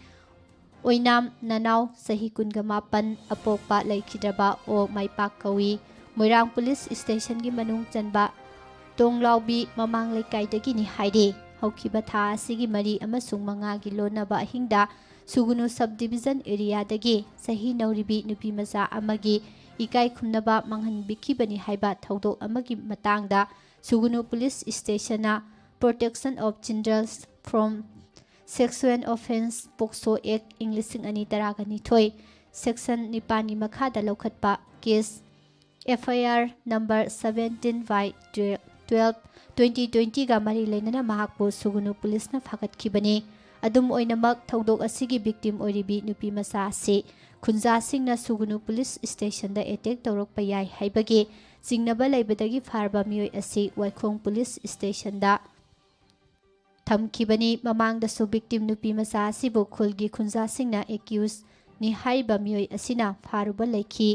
ꯑꯣꯏꯅꯥꯝ ꯅꯅꯥꯎ ꯆꯍꯤ 19 ꯑꯄꯣꯛꯄ ꯂꯩꯈꯤꯗ꯭ꯔꯕ ꯑꯣ ꯃꯥꯏꯄꯥꯛ ꯀꯧꯏ꯫ ꯃꯣꯏꯔꯥꯡ ꯄꯨꯂꯤꯁ ꯁ꯭ꯇꯦꯁꯟꯒꯤ ꯃꯅꯨꯡ ꯆꯟꯕ ꯇꯣꯡꯂꯥꯎꯕꯤ ꯃꯃꯥꯡ ꯂꯩꯀꯥꯏꯗꯒꯤꯅꯤ ꯍꯥꯏꯔꯤ꯫ ꯍꯧꯈꯤꯕ ꯊꯥ ꯑꯁꯤꯒꯤ 4 ꯑꯃꯁꯨꯡ 5ꯒꯤ ꯂꯣꯟꯅꯕ ꯑꯍꯤꯡꯗ ꯁꯨꯒꯨꯅꯨ ꯁꯕ ꯗꯤꯕꯤꯖꯟ ꯑꯦꯔꯤꯌꯥꯗꯒꯤ ꯆꯍꯤ ꯅꯧꯔꯤꯕꯤ ꯅꯨꯄꯤꯃꯆꯥ ꯑꯃꯒꯤ ꯏꯀꯥꯏ ꯈꯨꯝꯅꯕ ꯃꯥꯡꯍꯟꯕꯤꯈꯤꯕꯅꯤ ꯍꯥꯏꯕ ꯊꯧꯗꯣꯛ ꯑꯃꯒꯤ ꯃꯇꯥꯡꯗ ꯁꯨꯒꯨꯅꯨ ꯄꯨꯂꯤꯁ ꯁ꯭ꯇꯦꯁꯟꯅ protection of children from sexual offence POCSO act ꯏꯪ 2012 ꯁꯦꯛꯁꯟ 9ꯒꯤ ꯃꯈꯥꯗ ꯂꯧꯈꯠꯄ ꯀꯦꯁ FIR ꯅꯝꯕꯔ 17/12/2020ꯒ ꯃꯔꯤ ꯂꯩꯅꯅ ꯃꯍꯥꯛꯄꯨ ꯁꯨꯒꯨꯅꯨ ꯄꯨꯂꯤꯁꯅ ꯐꯥꯒꯠꯈꯤꯕꯅꯤ꯫ ꯑꯗꯨꯝ ꯑꯣꯏꯅꯃꯛ ꯊꯧꯗꯣꯛ ꯑꯁꯤꯒꯤ ꯚꯤꯛꯇꯤꯝ ꯑꯣꯏꯔꯤꯕꯤ ꯅꯨꯄꯤꯃꯆꯥ ꯑꯁꯤ ꯈꯨꯟꯖꯥꯁꯤꯡꯅ ꯁꯨꯒꯨꯅꯨ ꯄꯨꯂꯤꯁ ꯁ꯭ꯇꯦꯁꯟꯗ ꯑꯦꯇꯦꯛ ꯇꯧꯔꯛꯄ ꯌꯥꯏ ꯍꯥꯏꯕꯒꯤ ꯆꯤꯡꯅꯕ ꯂꯩꯕꯗꯒꯤ ꯐꯥꯔꯕ ꯃꯤꯑꯣꯏ ꯑꯁꯤ ꯋꯥꯏꯈꯣꯡ ꯄꯨꯂꯤꯁ ꯁ꯭ꯇꯦꯁꯟꯗ ꯊꯝꯈꯤꯕꯅꯤ꯫ ꯃꯃꯥꯡꯗꯁꯨ ꯚꯤꯛꯇꯤꯝ ꯅꯨꯄꯤꯃꯆꯥ ꯑꯁꯤꯕꯨ ꯈꯨꯜꯒꯤ ꯈꯨꯟꯖꯥꯁꯤꯡꯅ ꯑꯦꯀ꯭ꯌꯨꯖꯅꯤ ꯍꯥꯏꯔꯤꯕ ꯃꯤꯑꯣꯏ ꯑꯁꯤꯅ ꯐꯥꯔꯨꯕ ꯂꯩꯈꯤ꯫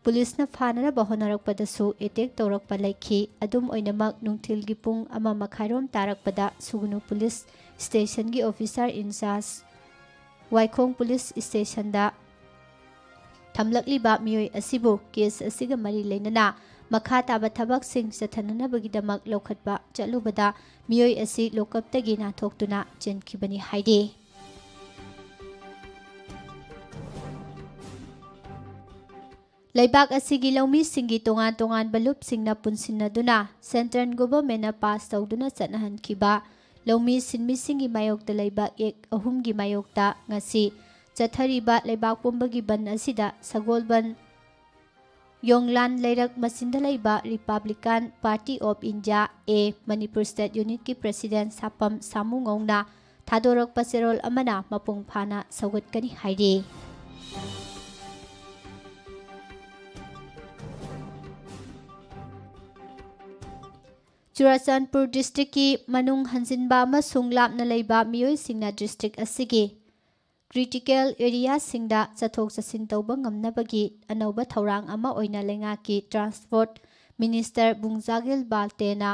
ꯄꯨꯂꯤꯁꯅ ꯐꯥꯅꯅꯕ ꯍꯣꯠꯅꯔꯛꯄꯗꯁꯨ ꯑꯦꯇꯦꯛ ꯇꯧꯔꯛꯄ ꯂꯩꯈꯤ꯫ ꯑꯗꯨꯝ ꯑꯣꯏꯅꯃꯛ ꯅꯨꯡꯊꯤꯜꯒꯤ ꯄꯨꯡ 1:30 ꯇꯥꯔꯛꯄꯗ ꯁꯨꯒꯨꯅꯨ ꯄꯨꯂꯤꯁ ꯁ꯭ꯇꯦꯁꯟꯒꯤ ꯑꯣꯐꯤꯁꯥꯔ ꯏꯟꯆꯥꯔꯖ ꯋꯥꯏꯈꯣꯡ ꯄꯨꯂꯤꯁ ꯁ꯭ꯇꯦꯁꯟꯗ ꯊꯝꯂꯛꯂꯤꯕ ꯃꯤꯑꯣꯏ ꯑꯁꯤꯕꯨ ꯀꯦꯁ ꯑꯁꯤꯒ ꯃꯔꯤ ꯂꯩꯅꯅ ꯃꯈꯥ ꯇꯥꯕ ꯊꯕꯛꯁꯤꯡ ꯆꯠꯊꯅꯅꯕꯒꯤꯗꯃꯛ ꯂꯧꯈꯠꯄ ꯆꯠꯂꯨꯕꯗ ꯃꯤꯑꯣꯏ ꯑꯁꯤ ꯂꯣꯀꯞꯇꯒꯤ ꯅꯥꯟꯊꯣꯛꯇꯨꯅ ꯆꯦꯟꯈꯤꯕꯅꯤ ꯍꯥꯏꯔꯤ꯫ ꯂꯩꯕꯥꯛ ꯑꯁꯤꯒꯤ ꯂꯧꯃꯤꯁꯤꯡꯒꯤ ꯇꯣꯉꯥꯟ ꯇꯣꯉꯥꯟꯕ ꯂꯨꯞꯁꯤꯡꯅ ꯄꯨꯟꯁꯤꯟꯅꯗꯨꯅ ꯁꯦꯟꯇ꯭ꯔꯦꯜ ꯒꯣꯚꯔꯟꯃꯦꯟꯠꯅ ꯄꯥꯁ ꯇꯧꯗꯨꯅ ꯆꯠꯅꯍꯟꯈꯤꯕ ꯂꯧꯃꯤ ꯁꯤꯟꯃꯤꯁꯤꯡꯒꯤ ꯃꯥꯌꯣꯛꯇ ꯂꯩꯕ ꯑꯦꯛ 3ꯒꯤ ꯃꯥꯌꯣꯛꯇ ꯉꯁꯤ ꯆꯠꯊꯔꯤꯕ ꯂꯩꯕꯥꯛ ꯄꯨꯝꯕꯒꯤ ꯕꯟ ꯑꯁꯤꯗ ꯁꯒꯣꯜꯕꯟ ꯌꯣꯡꯂꯥꯟ ꯂꯩꯔꯛ ꯃꯆꯤꯟꯗ ꯂꯩꯕ republican party of India Manipur state ꯌꯨꯅꯤꯠꯀꯤ ꯄ꯭ꯔꯦꯁꯤꯗꯦꯟꯠ ꯁꯥꯄꯝ ꯁꯥꯃꯨꯉꯧꯅ ꯊꯥꯗꯣꯔꯛꯄ ꯆꯦꯔꯣꯜ ꯑꯃꯅ ꯃꯄꯨꯡ ꯐꯥꯅ ꯁꯧꯒꯠꯀꯅꯤ ꯍꯥꯏꯔꯤ꯫ ꯆꯨꯔꯆꯥꯟꯄꯨꯔ ꯗꯤꯁꯇ꯭ꯔꯤꯛꯀꯤ ꯃꯅꯨꯡ ꯍꯟꯖꯤꯟꯕ ꯑꯃꯁꯨꯡ ꯂꯥꯞꯅ ꯂꯩꯕ ꯃꯤꯑꯣꯏꯁꯤꯡꯅ ꯗꯤꯁꯇ꯭ꯔꯤꯛ ꯑꯁꯤꯒꯤ ꯀ꯭ꯔꯤꯇꯤꯀꯦꯜ ꯑꯦꯔꯤꯌꯥꯁꯤꯡꯗ ꯆꯠꯊꯣꯛ ꯆꯠꯁꯤꯟ ꯇꯧꯕ ꯉꯝꯅꯕꯒꯤ ꯑꯅꯧꯕ ꯊꯧꯔꯥꯡ ꯑꯃ ꯑꯣꯏꯅ ꯂꯩꯉꯥꯛꯀꯤ ꯇ꯭ꯔꯥꯟꯁꯄꯣꯔꯠ ꯃꯤꯅꯤꯁꯇꯔ ꯕꯨꯡꯖꯥꯒꯤꯜ ꯕꯥꯜꯇꯦꯅ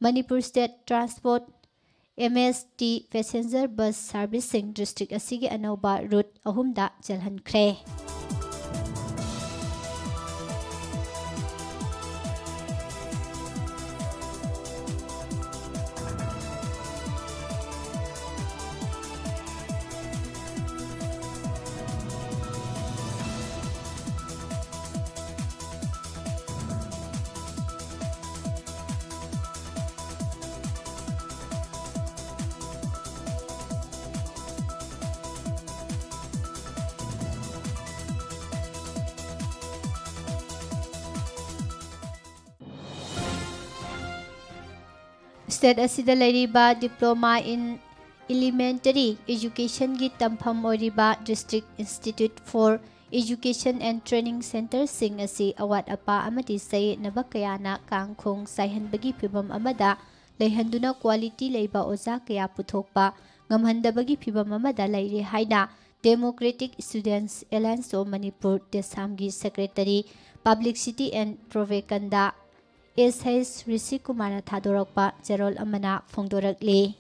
Manipur state transport MST passenger bus ꯁꯥꯔꯚꯤꯁꯁꯤꯡ ꯗꯤꯁꯇ꯭ꯔꯤꯛ ꯑꯁꯤꯒꯤ ꯑꯅꯧꯕ ꯔꯨꯠ 3ꯗ ꯆꯦꯜꯍꯟꯈ꯭ꯔꯦ꯫ ꯁ꯭ꯇꯦꯠ ꯑꯁꯤꯗ ꯂꯩꯔꯤꯕ ꯗꯤꯄ꯭ꯂꯣꯃꯥ ꯏꯟ ꯏꯂꯤꯃꯦꯟꯇꯔꯤ ꯑꯦꯖꯨꯀꯦꯁꯟꯒꯤ ꯇꯝꯐꯝ ꯑꯣꯏꯔꯤꯕ district institute for Education and Training Center sing asi awat apa amati sayetnaba kayana kangkhong saihanbagi phibam amada leihanduna quality leiba oza kaya puthokpa ngamhandabagi phibam amada leire haina Democratic Students Alliance of Manipur Desamgi Secretary Publicity and Provekanda S.H. Rishi Kumara Thadorokpa Jerol Amana Phongdorakli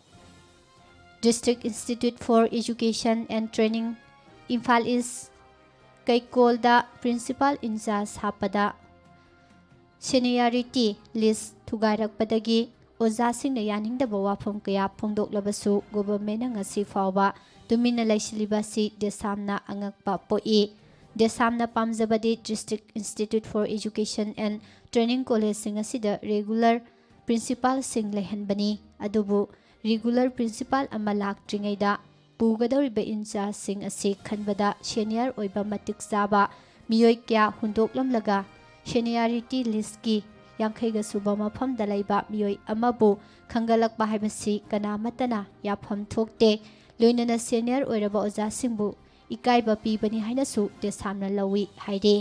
District Institute for Education and Training Imphal East Kaikkolda Principal Incharge Hapada Seniority List Thugairakpadagi Ozasingna yaningdaba wafam kaya phongdoklabasu government ngasi fawba tumina laisilibasi desamna angakpa poi desamna pamjabadi District Institute for Education and Training College singasida regular principal sing lehanbani adubu regular principal ama laktringaida pugadoriba incharge sing asi khanbada senior oiba matik chaba miyoi kya hundoklamlaga seniority list ki yankhaiga suba mafam dalaiba miyoi amabu khangalakpa haibasi kanamatana yafam thokte loinana senior oiraba oja singbu ikaiba pibani hainasu desamna lawi haide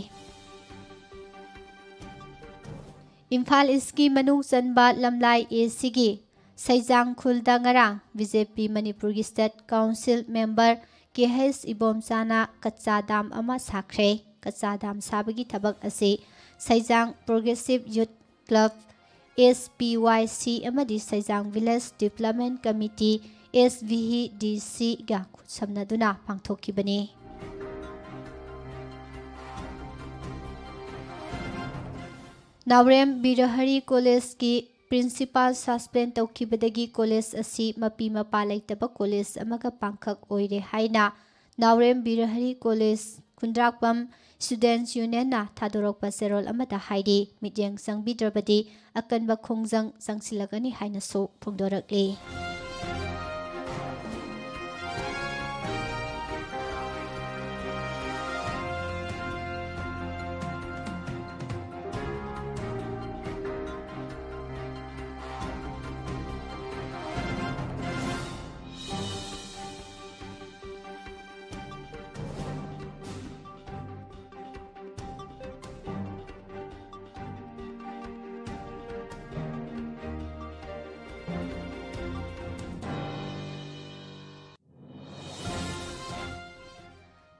Imphal Eastki manung chanba lamlai ACG Saijang Khulda ngarang BJP Manipurgi State Council member KH Ibomchana Kachadam ama sakre Kachadam sabagi thabak ase Saijang Progressive Youth Club SPYC amadi Saijang Village Development Committee SVDC ga samnaduna pangthokibani Naurem Birahari College ki Principal suspend tawkibadagi college asi mapi mapa laitaba college amaga pangkhak oire haina Naurem Birahari College Kundrakpam Students Union na thadorokpa serol amada haidi mityang sangbidrabadi akanba khongjang sangsilagani haina so phongdorakli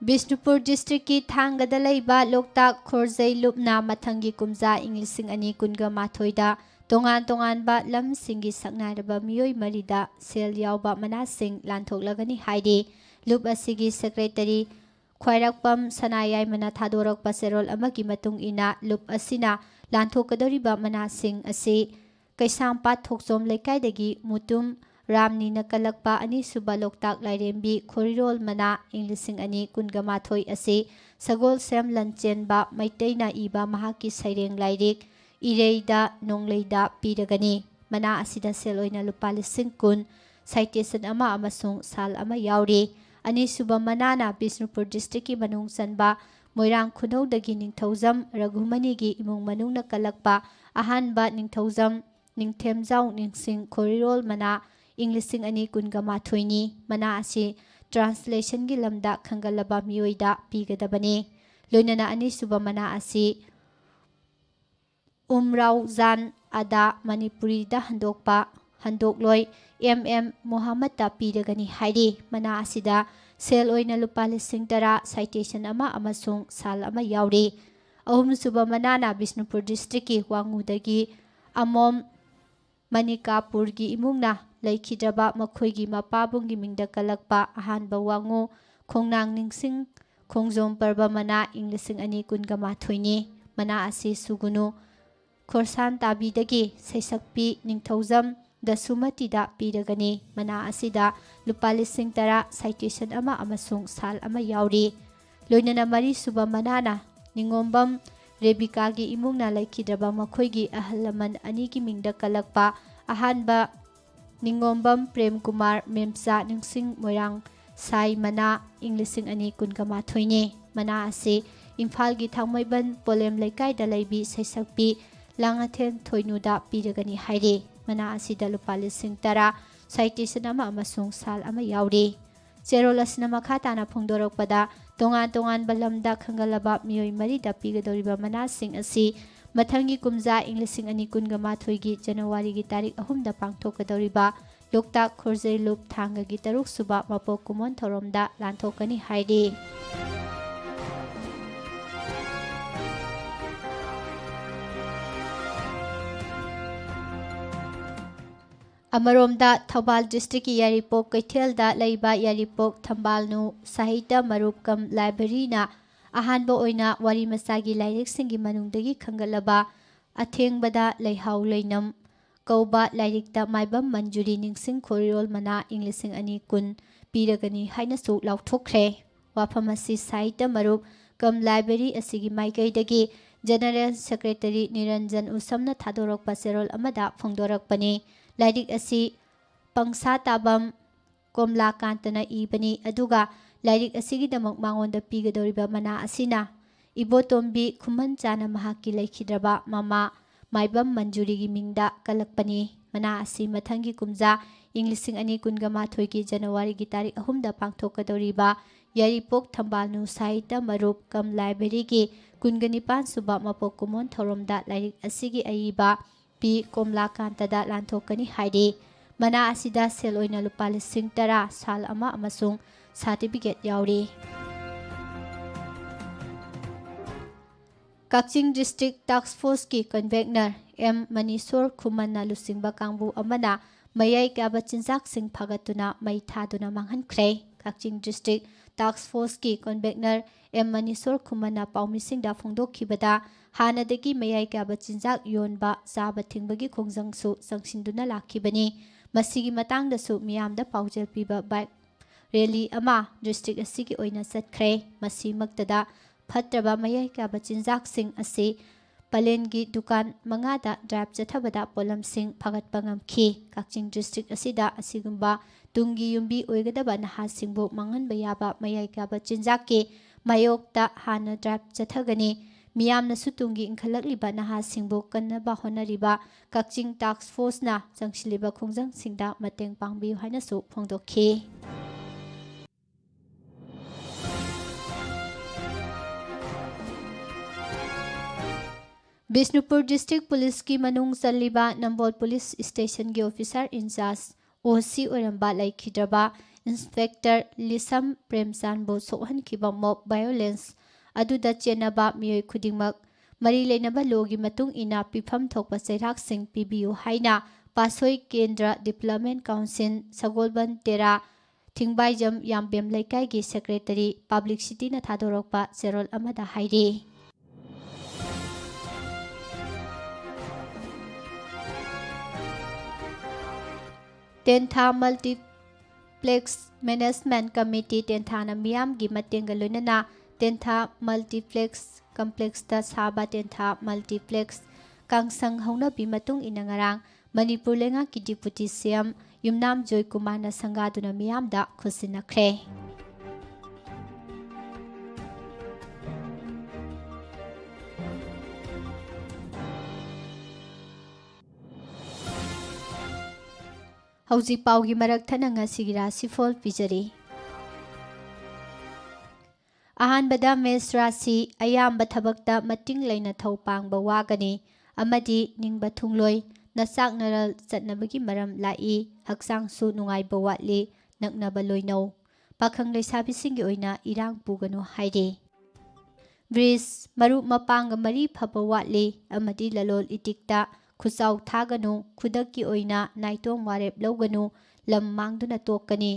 Bishnupur District ki Thangada laiba Loktak Khorjai Lupna mathangi kumja Inglising ani kunga mathoida tongan ba lam singi saknairaba miyoi marida sel yauba manasing lanthoklagani haide lup asigi secretary Khwairakpam Sanayai mana thadorokpa serol amagi matung ina lup asina lanthokadoriba manasing ase Kaisampat Thoksom Lekaidagi Mutum Ramni nakalakpa ani suba Loktak Lairembi Khorirol mana Inglising ani kunga mathoi ase Sagol Sem Lanchen ba Maiteina iba mahaki saireng lairik Ireida Nongleida piragani mana asida seloina lupa lising kun citation ama amasung sal ama yauri ani suba manana Bishnupur District ki manung sanba Moirang Khunau dagi Ningthaujam Raghumani gi imung manung nakalakpa ahanba Ningthaujam Ningthemjau Ningsing Khorirol mana Inglising ani kunga mathoini mana asi translation gi lamda khangalaba miyoida pigadabani loinana ani suba mana asi Umrau Zan Ada Manipuri da handokloi Muhammad ta piragani haidi mana asida sel oina lupa lising tara citation ama amasung sal ama yauri ahum suba manana Bishnupur District ki wangudagi amom Manikapur gi imungna laikhidraba makhoigi mapabungi mingda kalakpa ahanba wangu khongnang ningsing khongjom parba mana Inglising ani kunga mathoini mana asi sugunu Khorsan tabidagi saisakpi Ningthaujam dasumati da piragani mana asida lupa lising tara citation ama amasung sal ama yauri loinana mari suba manana Ningombam Rebika gi imungna laikhidraba makhoigi ahalaman ani gi mingda kalakpa ahanba Ningombam Prem Kumar Memsa Ningsing Moirang Sai mana Inglising ani kunga mathoini mana ase Imphal gi Thangmaiban Polem Laikai da laibi saisakpi Langathen Thoinuda piragani haide mana asida lupa lising tara citation ama amasung sal ama yauri Cherolasna makha tana phongdorokpada तोंगान तोंगानबा ꯂꯝꯗ ꯈꯪꯒꯠꯂꯕ ꯃꯤꯑꯣꯏ ꯃꯔꯤꯗ ꯄꯤꯒꯗꯧꯔꯤꯕ ꯃꯅꯥꯁꯤꯡ ꯑꯁꯤ ꯃꯊꯪꯒꯤ ꯀꯨꯝꯖꯥ ꯏꯪ 2019ꯒꯤ ꯖꯅꯋꯥꯔꯤꯒꯤ ꯇꯥꯔꯤꯛ 3ꯗ ꯄꯥꯡꯊꯣꯛꯀꯗꯧꯔꯤꯕ ꯂꯣꯛꯇꯥꯛ ꯈꯣꯔꯖꯩ ꯂꯨꯞ ꯊꯥꯡꯒꯒꯤ 6ꯁꯨꯕ ꯃꯄꯣꯛ ꯀꯨꯝꯑꯣꯟ ꯊꯧꯔꯝꯗ ꯂꯥꯟꯊꯣꯛꯀꯅꯤ ꯍꯥꯏꯔꯤ꯫ अमरोमदा थौबाल डिस्ट्रिक्ट की यारीपोक कैथेलदा लैबा यारीपोक थंबालनु साहित्य मरुप कम लाइब्रेरीना अहानबो ओइना वारी मसागी लाइरिकसिंगी मनुंगदगी खंगलबा अथेंगबदा लैहाउ लैनम कौबा लाइरिकता माइबम मंजूरी निंगसिंग खोरिरोल मना इं 2020 पीरगनी हाइनसु लाउथोखरे। वाफम असि साहित्य मरुप कम लाइब्रेरी असिगी माइकैदगी जनरल सेक्रेटरी निरंजन उसमना थादोरकपा सेरोल अमदा फोंदोरकपनी। लाइरिक असी पंगसा ताबम कोमलाकांतना इबनी अदुगा लाइरिक असिगिदमक मांगोंदा पीगदोरिबा मना असिना इबोतोंबी खुमन चाना महाकी लैखिद्रबा ममा माइबम मंजूरीगी मिंगदा कलकपनी। मना असी मथंगी कुमजा इं 2020 की जनवरी की तारीख 3दा पांगथोकदोरिबा यारीपोक थंबालनु साहित्य मरुप कम लाइब्रेरी की 29 सुबा मपोक कुमोन थौरमदा लाइरिक असिगी अईबा पी कोमलाकांतदा लांथोकनी हाइरी। मना असिदा सेल ओइना लुपा 10,000 साल अमा अमसुंग सर्टिफिकेट याउरी। कक्चिंग डिस्ट्रिक्ट टास्क फोर्स की कन्वेक्नर एम मनीश्वर खुमन्ना लुसिंगबा कांगबु अमना मयाई काबा चिंजाक सिंग फगतुना मई थादुना मांगहनख्रे। कक्चिंग डिस्ट्रिक्ट टास्क फोर्स की कन्वेक्नर एम मनीश्वर खुमन्ना पाउमिसिंगदा फोंदोखिबदा हानदगी मयाई काबा चिंजाक योनबा चाबा थिंगबगी खोंजंगसु संगसिंदुना लाखिबनी। मसिगी मतांगदसु मियामदा पाउजेल पीबा बाइक रैली अमा डिस्ट्रिक्ट असिगी ओइना चटख्रे। मसिमक्तदा फत्रबा मयाई काबा चिंजाक सिंग असि पलेनगी दुकान मंगादा ड्राइव चथबदा पोलम सिंग फगतपा ngamखि। कक्चिंग डिस्ट्रिक्ट असिदा असिगुंबा तुंगी युंबी ओइगदबा नहासिंगबु मंगनबा याबा मयाई काबा चिंजाक के मायोक्ता हाना ड्राइव चथगनी। मियामनसु तुंगी इंखलकलिबा नहासिंगबु कन्नबा होनरिबा कक्चिंग टास्क फोर्सना जंगसिलिबा खोंजंगसिंगदा मतेंग पांगबियु हाइनसु फोंदोखि। बिष्णुपुर डिस्ट्रिक्ट पुलिस की मनुंग चल्लिबा नंबोल पुलिस स्टेशन के ऑफिसर इंचार्ज ओसी ओरंबा लैखिद्रबा इंस्पेक्टर लिसम प्रेमचांदबु सोहनखिबा मॉब वायोलेंस अदुदा चेनबा मियोय खुदिंगमक मरी लेनबा लोगी मतुंग इना पिफम थोकपा चैराकसिंग पिबियु हाइना पासोई केंद्र डेवलपमेंट काउंसिल सगोलबन तेरा थिंगबाइजम यामबेम लैकाईगी सेक्रेटरी पब्लिसिटी ना थादोरकपा चेरोल अमदा हाइरी। टेंथा मल्टीप्लेक्स मैनेजमेंट कमिटी टेंथाना मियाम की मतेंग लोइनना टेंथा मल्टीप्लेक्स कम्प्लेक्स दा साबा टेंथा मल्टीप्लेक्स कांगसंग हौनबी मतुंग इनंगरांग मणिपुर लेंगा की डिप्यूटी सीएम युमनाम जॉय कुमारना संगादुना मियामदा खुसिनख्रे। हौजिक पाउगी मरक थनंगा सिगिरा सिफोल पिजरी। अहानबदा मेष राशि अयाम्ब थबक्ता मतिंग लेना थौ पांगबा वागनी अमदी निंगबा थुंगलोय नचाकनरल चटनबगी मरम लाई हक्सांगसु नुंगाइबा वाटली नकनबा लोइनौ पाखंग लैसाबिसिंगी ओइना इरांग पुगनो हाइरे। ब्रिज मरुप मपांग मरी फबा वाटली अमदी ललोल इटिकता खुचाउ थागनु खुदकी ओइना नाइतोंग वारेप लौगनु लम मांगदुना तोकनी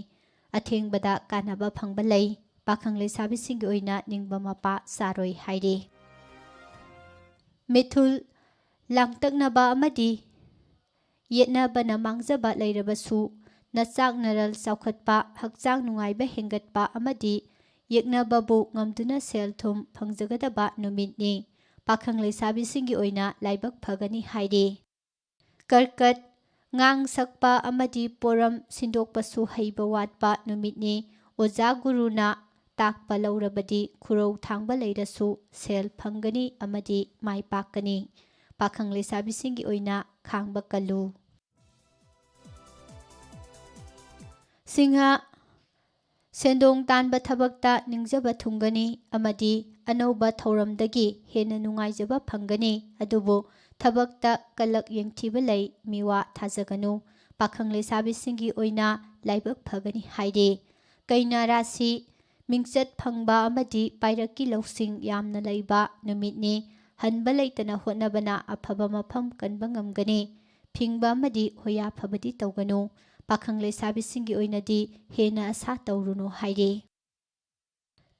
अथेंगबदा कानबा फंगबा लई पाखंग लैसाबिसिंगी ओइना निंगबा मपा सारोय हाइरे। Mithul लांगतकनबा अमदी येतनबना मांगजबा लैरबसु नचाकनरल चौखटपा हक्चांग नुंगाइबा हेंगटपा अमदी येकनबबु ngamduna cell थुम फंगजगदबा नुमितनी पाखंग लैसाबिसिंगी ओइना लाइबक Phagni हाइरे। कर्कट ngang sakpa amadi poram sindokpasu haiba watpa numitni oja guruna takpa laurabadi khurau thangba leirasu sel phangani amadi mai pakani pakhang leisabisingi oina khangba kalu। Sinha ꯁꯦꯟꯗꯣꯡ ꯇꯥꯟꯕ ꯊꯕꯛꯇ ꯅꯤꯡꯖꯕ ꯊꯨꯡꯒꯅꯤ ꯑꯃꯗꯤ ꯑꯅꯧꯕ ꯊꯧꯔꯝꯗꯒꯤ ꯍꯦꯟꯅ ꯅꯨꯡꯉꯥꯏꯖꯕ ꯐꯪꯒꯅꯤ ꯑꯗꯨꯕꯨ ꯊꯕꯛꯇ ꯀꯂꯛ ꯌꯦꯡꯊꯤꯕ ꯂꯩ ꯃꯤꯋꯥ ꯊꯥꯖꯒꯅꯨ ꯄꯥꯈꯪ ꯂꯩꯁꯥꯕꯤꯁꯤꯡꯒꯤ ꯑꯣꯏꯅ ꯂꯥꯏꯕꯛ ꯐꯒꯅꯤ ꯍꯥꯏꯔꯤ ꯀꯩꯅꯥ ꯔꯥꯁꯤ ꯃꯤꯡꯆꯠ ꯐꯪꯕ ꯑꯃꯗꯤ ꯄꯥꯏꯔꯛꯀꯤ ꯂꯧꯁꯤꯡ ꯌꯥꯝꯅ ꯂꯩꯕ ꯅꯨꯃꯤꯠꯅꯤ ꯍꯟꯕ ꯂꯩꯇꯅ ꯍꯣꯠꯅꯕꯅ ꯑꯐꯕ ꯃꯐꯝ ꯀꯟꯕ ꯉꯝꯒꯅꯤ ꯐꯤꯡꯕ ꯑꯃꯗꯤ ꯍꯣꯌꯥ ꯐꯕꯗꯤ ꯇꯧꯒꯅꯨ ꯄꯥꯈꯪ ꯂꯩꯁꯥꯕꯤꯁꯤꯡꯒꯤ ꯑꯣꯏꯅꯗꯤ ꯍꯦꯟꯅ ꯑꯁꯥ ꯇꯧꯔꯨꯅꯨ ꯍꯥꯏꯔꯤ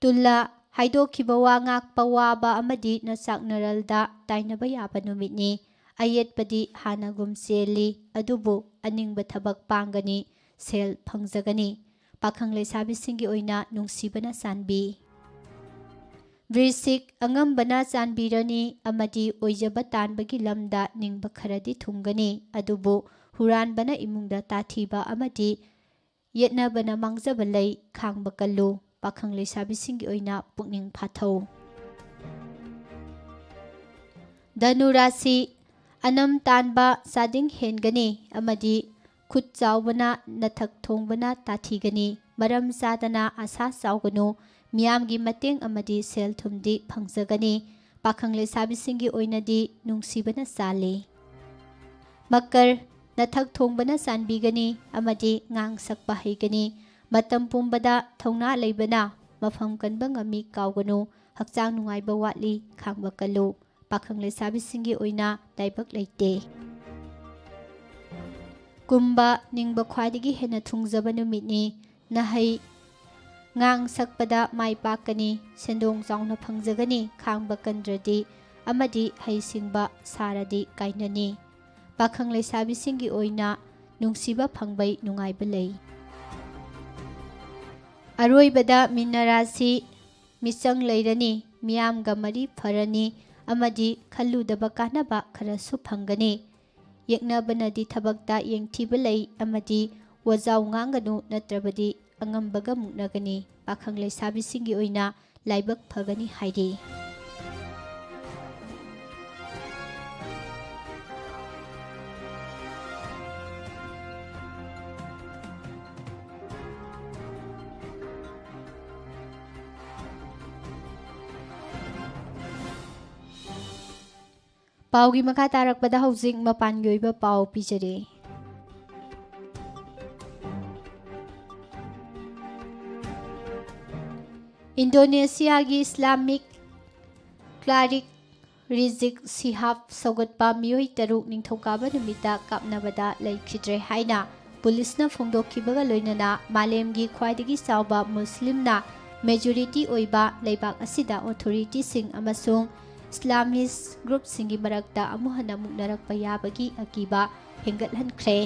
ꯇꯨꯜꯂꯥ ꯍꯥꯏꯗꯣꯛꯈꯤꯕ ꯋꯥ ꯉꯥꯛꯄ ꯋꯥꯕ ꯑꯃꯗꯤ ꯅꯆꯥꯛꯅꯔꯜꯗ ꯇꯥꯏꯅꯕ ꯌꯥꯕ ꯅꯨꯃꯤꯠꯅꯤ ꯑꯌꯦꯠꯄꯗꯤ ꯍꯥꯟꯅꯒꯨꯝ ꯆꯦꯜꯂꯤ ꯑꯗꯨꯕꯨ ꯑꯅꯤꯡꯕ ꯊꯕꯛ ꯄꯥꯡꯒꯅꯤ ꯁꯦꯜ ꯐꯪꯖꯒꯅꯤ ꯄꯥꯈꯪ ꯂꯩꯁꯥꯕꯤꯁꯤꯡꯒꯤ ꯑꯣꯏꯅ ꯅꯨꯡꯁꯤꯕꯅ ꯆꯥꯟꯕꯤ ꯕ꯭ꯔꯤꯁꯤꯛ ꯑꯉꯝꯕꯅ ꯆꯥꯟꯕꯤꯔꯅꯤ ꯑꯃꯗꯤ ꯑꯣꯏꯖꯕ ꯇꯥꯟꯕꯒꯤ ꯂꯝꯗ ꯅꯤꯡꯕ ꯈꯔꯗꯤ ꯊꯨꯡꯒꯅꯤ ꯑꯗꯨꯕꯨ ꯍꯨꯔꯥꯟꯕꯅ ꯏꯃꯨꯡꯗ ꯇꯥꯊꯤꯕ ꯑꯃꯗꯤ ꯌꯦꯠꯅꯕꯅ ꯃꯥꯡꯖꯕ ꯂꯩ ꯈꯥꯡꯕ ꯀꯜꯂꯨ ꯄꯥꯈꯪ ꯂꯩꯁꯥꯕꯤꯁꯤꯡꯒꯤ ꯑꯣꯏꯅ ꯄꯨꯛꯅꯤꯡ ꯐꯥꯊꯧ ꯙꯅꯨ ꯔꯥꯁꯤ ꯑꯅꯝ ꯇꯥꯟꯕ ꯆꯥꯗꯤꯡ ꯍꯦꯟꯒꯅꯤ ꯑꯃꯗꯤ ꯈꯨꯠ ꯆꯥꯎꯕꯅ ꯅꯊꯛ ꯊꯣꯡꯕꯅ ꯇꯥꯊꯤꯒꯅꯤ ꯃꯔꯝ ꯆꯥꯗꯅ ꯑꯁꯥ ꯆꯥꯎꯒꯅꯨ ꯃꯤꯌꯥꯝꯒꯤ ꯃꯇꯦꯡ ꯑꯃꯗꯤ ꯁꯦꯜ ꯊꯨꯝꯗꯤ ꯐꯪꯖꯒꯅꯤ ꯄꯥꯈꯪ ꯂꯩꯁꯥꯕꯤꯁꯤꯡꯒꯤ ꯑꯣꯏꯅꯗꯤ ꯅꯨꯡꯁꯤꯕꯅ ꯆꯥꯜꯂꯤ ꯃꯀꯔ ꯅꯊꯛ ꯊꯣꯡꯕꯅ ꯆꯥꯟꯕꯤꯒꯅꯤ ꯑꯃꯗꯤ ꯉꯥꯡ ꯁꯛꯄ ꯍꯩꯒꯅꯤ ꯃꯇꯝ ꯄꯨꯝꯕꯗ ꯊꯧꯅꯥ ꯂꯩꯕꯅ ꯃꯐꯝ ꯀꯟꯕ ꯉꯝꯃꯤ ꯀꯥꯎꯒꯅꯨ ꯍꯛꯆꯥꯡ ꯅꯨꯡꯉꯥꯏꯕ ꯋꯥꯠꯂꯤ ꯈꯥꯡꯕ ꯀꯜꯂꯨ ꯄꯥꯈꯪ ꯂꯩꯁꯥꯕꯤꯁꯤꯡꯒꯤ ꯑꯣꯏꯅ ꯂꯥꯏꯕꯛ ꯂꯩꯇꯦ ꯀꯨꯝꯕ ꯅꯤꯡꯕ ꯈ꯭ꯋꯥꯏꯗꯒꯤ ꯍꯦꯟꯅ ꯊꯨꯡꯖꯕ ꯅꯨꯃꯤꯠꯅꯤ ꯅꯍꯩ ꯉꯥꯡ ꯁꯛꯄꯗ ꯃꯥꯏ ꯄꯥꯛꯀꯅꯤ ꯁꯦꯟꯗꯣꯡ ꯆꯥꯎꯅ ꯐꯪꯖꯒꯅꯤ ꯈꯥꯡꯕ ꯀꯟꯗ꯭ꯔꯗꯤ ꯑꯃꯗꯤ ꯍꯩꯁꯤꯡꯕ ꯁꯥꯔꯗꯤ ꯀꯥꯏꯅꯅꯤ ꯄꯥꯈꯪ ꯂꯩꯁꯥꯕꯤꯁꯤꯡꯒꯤ ꯑꯣꯏꯅ ꯅꯨꯡꯁꯤꯕ ꯐꯪꯕꯩ ꯅꯨꯡꯉꯥꯏꯕ ꯂꯩ ꯑꯔꯣꯏꯕꯗ ꯃꯤꯟꯅ ꯔꯥꯁꯤ ꯃꯤꯆꯪ ꯂꯩꯔꯅꯤ ꯃꯤꯌꯥꯝꯒ ꯃꯔꯤ ꯐꯔꯅꯤ ꯑꯃꯗꯤ ꯈꯜꯂꯨꯗꯕ ꯀꯥꯟꯅꯕ ꯈꯔꯁꯨ ꯐꯪꯒꯅꯤ ꯌꯦꯛꯅꯕꯅꯗꯤ ꯊꯕꯛꯇ ꯌꯦꯡꯊꯤꯕ ꯂꯩ ꯑꯃꯗꯤ ꯋꯥꯖꯥꯎ ꯉꯥꯡꯒꯅꯨ ꯅꯠꯇ꯭ꯔꯕꯗꯤ ꯑꯉꯝꯕꯒ ꯃꯨꯛꯅꯒꯅꯤ ꯄꯥꯈꯪ ꯂꯩꯁꯥꯕꯤꯁꯤꯡꯒꯤ ꯑꯣꯏꯅ ꯂꯥꯏꯕꯛ ꯐꯒꯅꯤ ꯍꯥꯏꯔꯤ ꯄꯥꯎꯒꯤ ꯃꯈꯥ ꯇꯥꯔꯛꯄꯗ ꯍꯧꯖꯤꯛ ꯃꯄꯥꯟꯒꯤ ꯑꯣꯏꯕ ꯄꯥꯎ ꯄꯤꯖꯔꯤ ꯏꯟꯗꯣꯅꯦꯁꯤꯌꯥꯒꯤ ꯏꯁꯂꯥꯃꯤꯛ ꯀ꯭ꯂꯥꯔꯤꯛ ꯔꯤꯖꯤꯛ ꯁꯤꯍꯥꯕ ꯁꯧꯒꯠꯄ ꯃꯤꯑꯣꯏ 6 ꯅꯤꯡꯊꯧꯀꯥꯕ ꯅꯨꯃꯤꯠꯇ ꯀꯥꯞꯅꯕꯗ ꯂꯩꯈꯤꯗ꯭ꯔꯦ ꯍꯥꯏꯅ ꯄꯨꯂꯤꯁꯅ ꯐꯣꯡꯗꯣꯛꯈꯤꯕꯒ ꯂꯣꯏꯅꯅ ꯃꯥꯂꯦꯝꯒꯤ ꯈ꯭ꯋꯥꯏꯗꯒꯤ ꯆꯥꯎꯕ ꯃꯨꯁꯂꯤꯝꯅ ꯃꯦꯖꯣꯔꯤꯇꯤ ꯑꯣꯏꯕ ꯂꯩꯕꯥꯛ ꯑꯁꯤꯗ ꯑꯣꯊꯣꯔꯤꯇꯤꯁꯤꯡ ꯑꯃꯁꯨꯡ ꯏꯁꯂꯥꯃꯤꯁ ꯒ꯭ꯔꯨꯞꯁꯤꯡꯒꯤ ꯃꯔꯛꯇ ꯑꯃꯨꯛ ꯍꯟꯅ ꯃꯨꯛꯅꯔꯛꯄ ꯌꯥꯕꯒꯤ ꯑꯀꯤꯕ ꯍꯦꯟꯒꯠꯍꯟꯈ꯭ꯔꯦ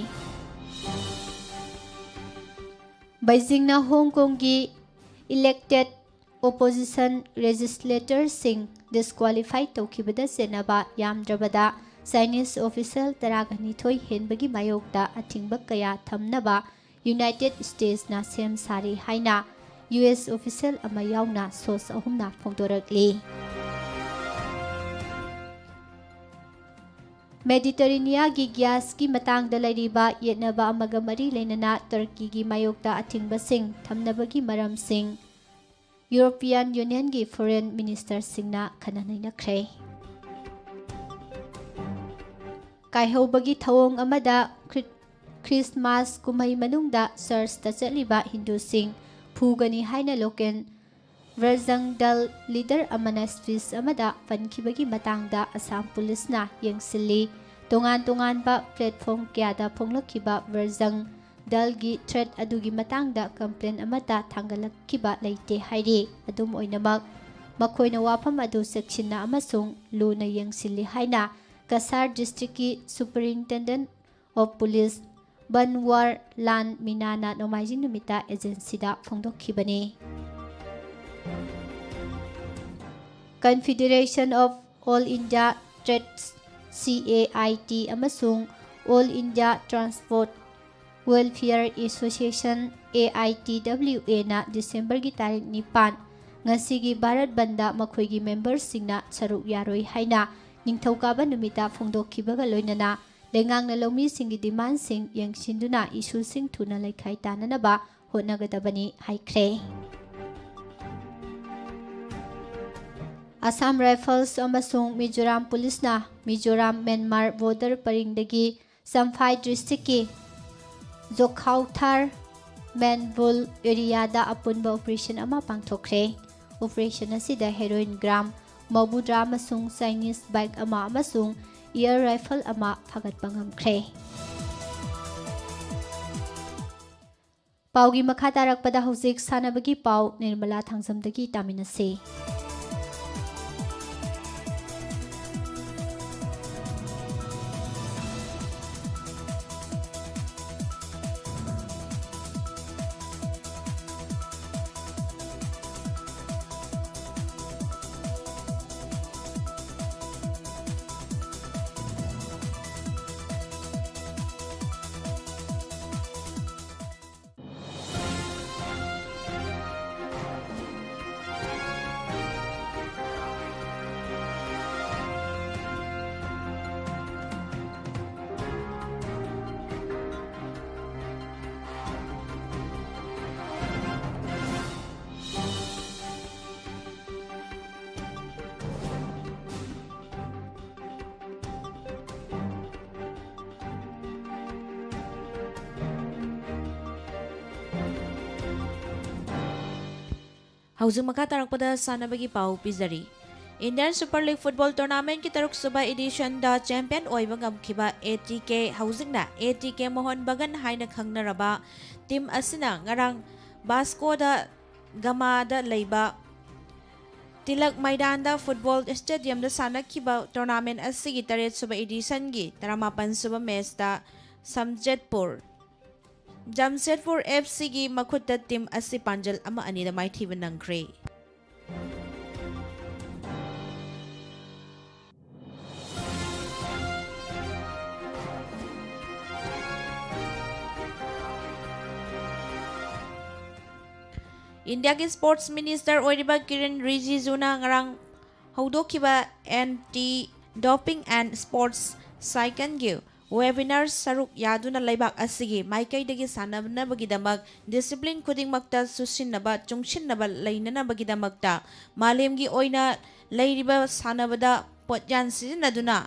ꯕꯩꯖꯤꯡꯅ ꯍꯣꯡ ꯀꯣꯡꯒꯤ ꯏꯂꯦꯛꯇꯦꯗ ꯑꯣꯄꯣꯖꯤꯁꯟ ꯂꯦꯖꯤꯁꯂꯦꯇꯔꯁꯤꯡ ꯗꯤꯁꯀ꯭ꯋꯥꯂꯤꯐꯥꯏ ꯇꯧꯈꯤꯕꯗ ꯆꯦꯟꯅꯕ ꯌꯥꯝꯗ꯭ꯔꯕꯗ ꯆꯥꯏꯅꯤꯁ ꯑꯣꯐꯤꯁꯦꯜ 12 ꯍꯦꯟꯕꯒꯤ ꯃꯥꯌꯣꯛꯇ ꯑꯊꯤꯡꯕ ꯀꯌꯥ ꯊꯝꯅꯕ ꯌꯨꯅꯥꯏꯇꯦꯗ ꯁ꯭ꯇꯦꯠꯁꯅ ꯁꯦꯝ ꯁꯥꯔꯤ ꯍꯥꯏꯅ US ꯑꯣꯐꯤꯁꯦꯜ ꯑꯃ ꯌꯥꯎꯅ ꯁꯣꯔꯁ 3ꯅ ꯐꯣꯡꯗꯣꯔꯛꯂꯤ ꯃꯦꯗꯤꯇꯔꯦꯅꯤꯌꯥꯒꯤ ꯒ꯭ꯌꯥꯁꯀꯤ ꯃꯇꯥꯡꯗ ꯂꯩꯔꯤꯕ ꯌꯦꯠꯅꯕ ꯑꯃꯒ ꯃꯔꯤ ꯂꯩꯅꯅ ꯇꯔꯀꯤꯒꯤ ꯃꯥꯌꯣꯛꯇ ꯑꯊꯤꯡꯕꯁꯤꯡ ꯊꯝꯅꯕꯒꯤ ꯃꯔꯝꯁꯤꯡ ꯌꯨꯔꯣꯄꯤꯌꯟ ꯌꯨꯅꯤꯌꯟꯒꯤ ꯐꯣꯔꯦꯟ ꯃꯤꯅꯤꯁꯇꯔꯁꯤꯡꯅ ꯈꯟꯅ ꯅꯩꯅꯈ꯭ꯔꯦ ꯀꯥꯏꯍꯧꯕꯒꯤ ꯊꯧꯑꯣꯡ ꯑꯃꯗ ꯈ꯭ꯔꯤꯁꯃꯥꯁ ꯀꯨꯝꯍꯩ ꯃꯅꯨꯡꯗ ꯆꯔꯆꯇ ꯆꯠꯂꯤꯕ ꯍꯤꯟꯗꯨꯁꯤꯡ ꯐꯨꯒꯅꯤ ꯍꯥꯏꯅ ꯂꯣꯀꯦꯜ ꯕ꯭ꯔꯖꯪ ꯗꯜ ꯂꯤꯗꯔ ꯑꯃꯅ ꯁ꯭ꯄꯤꯆ ꯑꯃꯗ ꯄꯟꯈꯤꯕꯒꯤ ꯃꯇꯥꯡꯗ ꯑꯁꯥꯝ ꯄꯨꯂꯤꯁꯅ ꯌꯦꯡꯁꯤꯜꯂꯤ ꯇꯣꯉꯥꯟ ꯇꯣꯉꯥꯟꯕ ꯄ꯭ꯂꯦꯠꯐꯣꯔꯝ ꯀꯌꯥꯗ ꯐꯣꯡꯂꯛꯈꯤꯕ ꯕ꯭ꯔꯖꯪ ꯗꯜꯒꯤ ꯊ꯭ꯔꯦꯠ ꯑꯗꯨꯒꯤ ꯃꯇꯥꯡꯗ ꯀꯝꯄ꯭ꯂꯦꯟ ꯑꯃꯠꯇ ꯊꯥꯡꯒꯠꯂꯛꯈꯤꯕ ꯂꯩꯇꯦ ꯍꯥꯏꯔꯤ ꯑꯗꯨꯝ ꯑꯣꯏꯅꯃꯛ ꯃꯈꯣꯏꯅ ꯋꯥꯐꯝ ꯑꯗꯨ ꯆꯦꯛꯁꯤꯟꯅ ꯑꯃꯁꯨꯡ ꯂꯨꯅ ꯌꯦꯡꯁꯤꯜꯂꯤ ꯍꯥꯏꯅ ꯀꯁꯥꯔ ꯗꯤꯁꯇ꯭ꯔꯤꯛꯀꯤ ꯁꯨꯄꯔꯤꯟꯇꯦꯟꯗꯦꯟꯠ ꯑꯣꯐ ꯄꯨꯂꯤꯁ ꯕꯟꯋꯥꯔ ꯂꯥꯟ ꯃꯤꯅꯥꯅ ꯅꯣꯡꯃꯥꯏꯖꯤꯡ ꯅꯨꯃꯤꯠꯇ ꯑꯦꯖꯦꯟꯁꯤꯗ ꯐꯣꯡꯗꯣꯛꯈꯤꯕꯅꯤ confederation of all India traders CAIT ꯑꯃꯁꯨꯡ all India transport welfare association AITWA ꯅ ꯗꯤꯁꯦꯝꯕꯔꯒꯤ ꯇꯥꯔꯤꯛ 9 ꯉꯁꯤꯒꯤ ꯚꯥꯔꯠ ꯕꯟꯗ ꯃꯈꯣꯏꯒꯤ ꯃꯦꯝꯕꯔꯁꯤꯡꯅ ꯁꯔꯨꯛ ꯌꯥꯔꯣꯏ ꯍꯥꯏꯅ ꯅꯤꯡꯊꯧꯀꯥꯕ ꯅꯨꯃꯤꯠꯇ ꯐꯣꯡꯗꯣꯛꯈꯤꯕꯒ ꯂꯣꯏꯅꯅ ꯂꯩꯉꯥꯛꯅ ꯂꯧꯃꯤꯁꯤꯡꯒꯤ ꯗꯤꯃꯥꯟꯁꯤꯡ ꯌꯦꯡꯁꯤꯟꯗꯨꯅ ꯏꯁꯨꯁꯤꯡ ꯊꯨꯅ ꯂꯩꯈꯥꯏ ꯇꯥꯅꯅꯕ ꯍꯣꯠꯅꯒꯗꯕꯅꯤ ꯍꯥꯏꯈ꯭ꯔꯦ꯫ ꯑꯁꯥꯝ ꯔꯥꯏꯐꯜꯁ ꯑꯃꯁꯨꯡ ꯃꯤꯖꯣꯔꯥꯝ ꯄꯨꯂꯤꯁꯅ ꯃꯤꯖꯣꯔꯥꯝ ꯃꯦꯟꯃꯥꯔ ꯕꯣꯔꯗꯔ ꯄꯔꯤꯡꯗꯒꯤ ꯆꯝꯐꯥꯏ ꯗꯤꯁꯇ꯭ꯔꯤꯛꯀꯤ ꯖꯣꯈꯥꯎꯊꯥꯔ ꯃꯦꯟꯕꯨꯜ ꯑꯦꯔꯤꯌꯥꯗ ꯑꯄꯨꯟꯕ ꯑꯣꯄꯔꯦꯁꯟ ꯑꯃ ꯄꯥꯡꯊꯣꯛꯈ꯭ꯔꯦ꯫ ꯑꯣꯄꯔꯦꯁꯟ ꯑꯁꯤꯗ ꯍꯦꯔꯣꯏꯟ ꯒ꯭ꯔꯥꯝ 50 ꯑꯃꯁꯨꯡ ꯆꯥꯏꯅꯤꯁ ꯕꯥꯏꯛ ꯑꯃ ꯑꯃꯁꯨꯡ ꯏꯌꯔ ꯔꯥꯏꯐꯜ ꯑꯃ ꯐꯥꯒꯠꯄ ꯉꯝꯈ꯭ꯔꯦ꯫ ꯄꯥꯎꯒꯤ ꯃꯈꯥ ꯇꯥꯔꯛꯄꯗ ꯍꯧꯖꯤꯛ ꯁꯥꯟꯅꯕꯒꯤ ꯄꯥꯎ ꯅꯤꯔꯃꯂꯥ ꯊꯥꯡꯖꯝꯗꯒꯤ ꯇꯥꯃꯤꯟꯅꯁꯤ꯫ ꯍꯧꯖꯤꯛ ꯃꯈꯥ ꯇꯥꯔꯛꯄꯗ ꯁꯥꯟꯅꯕꯒꯤ ꯄꯥꯎ ꯄꯤꯖꯔꯤ꯫ ꯏꯟꯗꯤꯌꯟ ꯁꯨꯄꯔ ꯂꯤꯒ ꯐꯨꯠꯕꯣꯜ ꯇꯣꯔꯅꯥꯃꯦꯟꯠꯀꯤ 6ꯁꯨꯕ ꯏꯗꯤꯁꯟꯗ ꯆꯦꯝꯄꯤꯌꯟ ꯑꯣꯏꯕ ꯉꯝꯈꯤꯕ ATK ꯍꯧꯖꯤꯛꯅ ATK ꯃꯣꯍꯟ ꯕꯒꯥꯟ ꯍꯥꯏꯅ ꯈꯪꯅꯔꯕ ꯇꯤꯝ ꯑꯁꯤꯅ ꯉꯔꯥꯡ ꯕꯥꯁꯀꯣꯗ ꯒꯃꯥꯗ ꯂꯩꯕ ꯇꯤꯂꯛ ꯃꯩꯗꯥꯟꯗ ꯐꯨꯠꯕꯣꯜ ꯁ꯭ꯇꯦꯗꯤꯌꯝꯗ ꯁꯥꯟꯅꯈꯤꯕ ꯇꯣꯔꯅꯥꯃꯦꯟꯠ ꯑꯁꯤꯒꯤ 8ꯁꯨꯕ ꯏꯗꯤꯁꯟꯒꯤ 18ꯁꯨꯕ ꯃꯦꯆꯇ ꯖꯝꯁꯦꯗꯄꯨꯔ FCꯒꯤ ꯃꯈꯨꯠꯇ ꯇꯤꯝ ꯑꯁꯤ ꯄꯥꯟꯖꯜ 1-2ꯗ ꯃꯥꯏꯊꯤꯕ ꯅꯪꯈ꯭ꯔꯦ꯫ ꯏꯟꯗꯤꯌꯥꯒꯤ ꯁ꯭ꯄꯣꯔꯠꯁ ꯃꯤꯅꯤꯁꯇꯔ ꯑꯣꯏꯔꯤꯕ ꯀꯤꯔꯟ ꯔꯤꯖꯤꯖꯨꯅ ꯉꯔꯥꯡ ꯍꯧꯗꯣꯛꯈꯤꯕ ꯑꯦꯟꯇꯤ ꯗꯣꯄꯤꯡ ꯑꯦꯟड ꯁ꯭ꯄꯣꯔꯠꯁ ꯁꯥꯏꯀꯜꯒꯤ ꯋꯦꯕꯤꯅꯥꯔ ꯁꯔꯨꯛ ꯌꯥꯗꯨꯅ ꯂꯩꯕꯥꯛ ꯑꯁꯤꯒꯤ ꯃꯥꯏꯀꯩꯗꯒꯤ ꯁꯥꯟꯅꯅꯕꯒꯤꯗꯃꯛ ꯗꯤꯁꯤꯄ꯭ꯂꯤꯟ ꯈꯨꯗꯤꯡꯃꯛꯇ ꯆꯨꯡꯁꯤꯟꯅꯕ ꯂꯩꯅꯅꯕꯒꯤꯗꯃꯛꯇ ꯃꯥꯂꯦꯝꯒꯤ ꯑꯣꯏꯅ ꯂꯩꯔꯤꯕ ꯁꯥꯟꯅꯕꯗ ꯄꯣꯠꯌꯥꯟ ꯁꯤꯖꯤꯟꯅꯗꯨꯅ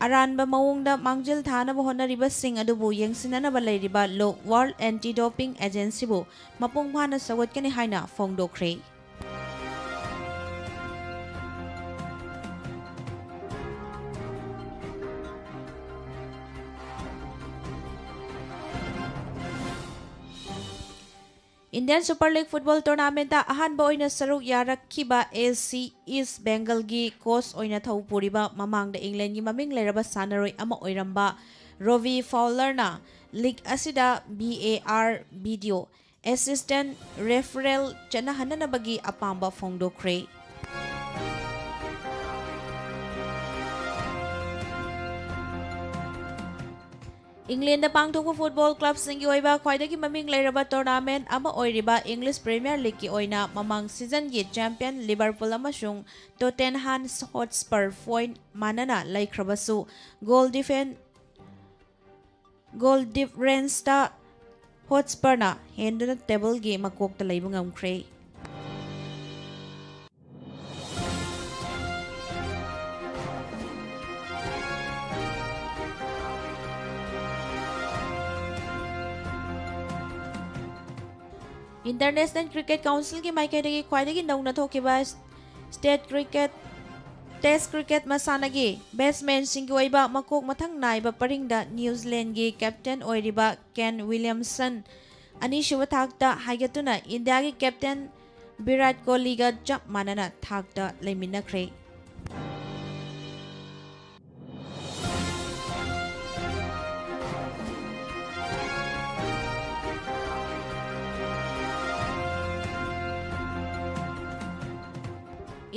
ꯑꯔꯥꯟꯕ ꯃꯑꯣꯡꯗ ꯃꯥꯡꯖꯤꯜ ꯊꯥꯅꯕ ꯍꯣꯠꯅꯔꯤꯕꯁꯤꯡ ꯑꯗꯨꯕꯨ ꯌꯦꯡꯁꯤꯟꯅꯅꯕ ꯂꯩꯔꯤꯕ ꯋꯥꯔꯜꯗ ꯑꯦꯟꯇꯤ ꯗꯣꯄꯤꯡ ꯑꯦꯖꯦꯟꯁꯤꯕꯨ ꯃꯄꯨꯡ ꯐꯥꯅ ꯁꯧꯒꯠꯀꯅꯤ ꯍꯥꯏꯅ ꯐꯣꯡꯗꯣꯛꯈ꯭ꯔꯦ꯫ ꯏꯟꯗꯤꯌꯟ ꯁꯨꯄꯔ ꯂꯤꯒ ꯐꯨꯠꯕꯣꯜ ꯇꯣꯔꯅꯥꯃꯦꯟꯠꯇ ꯑꯍꯥꯟꯕ ꯑꯣꯏꯅ ꯁꯔꯨꯛ ꯌꯥꯔꯛꯈꯤꯕ AFC ꯏꯁ ꯕꯦꯡꯒꯜꯒꯤ ꯀꯣꯆ ꯑꯣꯏꯅ ꯊꯧ ꯄꯨꯔꯤꯕ ꯃꯃꯥꯡꯗ ꯏꯪꯂꯦꯟꯒꯤ ꯃꯃꯤꯡ ꯂꯩꯔꯕ ꯁꯥꯟꯅꯔꯣꯏ ꯑꯃ ꯑꯣꯏꯔꯝꯕ ꯔꯣꯕꯤ ꯐꯥꯎꯂꯔꯅ ꯂꯤꯒ ꯑꯁꯤꯗ VAR ꯚꯤꯗꯤꯑꯣ ꯑꯦꯁꯤꯁꯇꯦꯟꯠ ꯔꯦꯐꯔꯦꯜ ꯆꯠꯅꯍꯟꯅꯕꯒꯤ ꯑꯄꯥꯝꯕ ꯐꯣꯡꯗꯣꯛꯈ꯭ꯔꯦ꯫ ꯏꯪꯂꯦꯟꯗ ꯄꯥꯡꯊꯣꯛꯄ ꯐꯨꯠꯕꯣꯜ ꯀ꯭ꯂꯕꯁꯤꯡꯒꯤ ꯑꯣꯏꯕ ꯈ꯭ꯋꯥꯏꯗꯒꯤ ꯃꯃꯤꯡ ꯂꯩꯔꯕ ꯇꯣꯔꯅꯥꯃꯦꯟꯠ ꯑꯃ ꯑꯣꯏꯔꯤꯕ ꯏꯪꯂꯤꯁ ꯄ꯭ꯔꯤꯃꯤꯌꯔ ꯂꯤꯒꯀꯤ ꯑꯣꯏꯅ ꯃꯃꯥꯡ ꯁꯤꯖꯟꯒꯤ ꯆꯦꯝꯄꯤꯌꯟ ꯂꯤꯚꯔꯄꯨꯜ ꯑꯃꯁꯨꯡ ꯇꯣꯇꯦꯟꯍꯥꯝ ꯍꯣꯠꯁꯄꯔ ꯄꯣꯏꯟꯠ ꯃꯥꯟꯅꯅ ꯂꯩꯈ꯭ꯔꯕꯁꯨ ꯒꯣꯜ ꯗꯤꯐꯔꯦꯟꯁꯇ ꯍꯣꯠꯁꯄꯔꯅ ꯍꯦꯟꯗꯨꯅ ꯇꯦꯕꯜꯒꯤ ꯃꯀꯣꯛꯇ ꯂꯩꯕ ꯉꯝꯈ꯭ꯔꯦ꯫ इंटरनेशनल क्रिकेट काउंसिल की माइकैदगी ख्वाइदगी नौना थोकिबा स्टेट क्रिकेट टेस्ट क्रिकेट मसानगी बैट्समैन सिंगी ओइबा मकोक मथंग नाइबा परिंगदा न्यूजीलैंड की कैप्टन ओइरिबा केन विलियमसन अनीसुब थाकता हाइगतुना इंडिया की कैप्टन विराट कोहली गा चप मानना थाकता लेमिनखरे।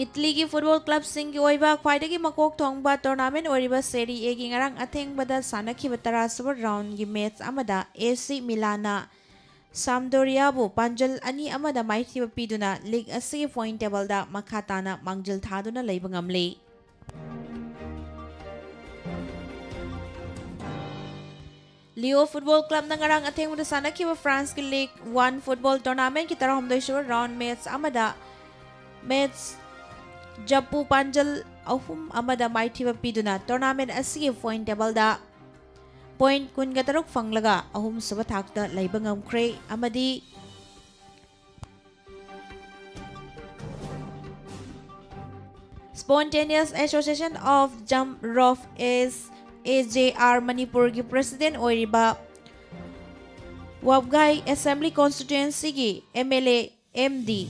इटली की फुटबॉल क्लब सिंह ख्वाइदगी मकोक थोंगबा टूर्नामेंट ओरिबा सेरी ए की ngarang अथेंगबदा सानखिबा 10 राउंड की मैच अमदा AC मिलाना साम्दोरियाबु पांजल अनि अमदा माइथिबा पीदुना लीग असि पॉइंट टेबल दा मखा ताना मांगजल थादुना लैबा ngamle। Leo Football Club na ngarang athengda sanakiba France ki League 1 football tournament ki tarahomdoi sur round match amada match Japu Panjal ahum amada maithiba piduna tournament asigi point table da point kun gataruk fanglaga ahum suba thakta laiba ngamkre amadi Spontaneous Association of Jump Rope is AJR Manipur ki President Oiriba Wabgai Assembly Constituency ki MLA MD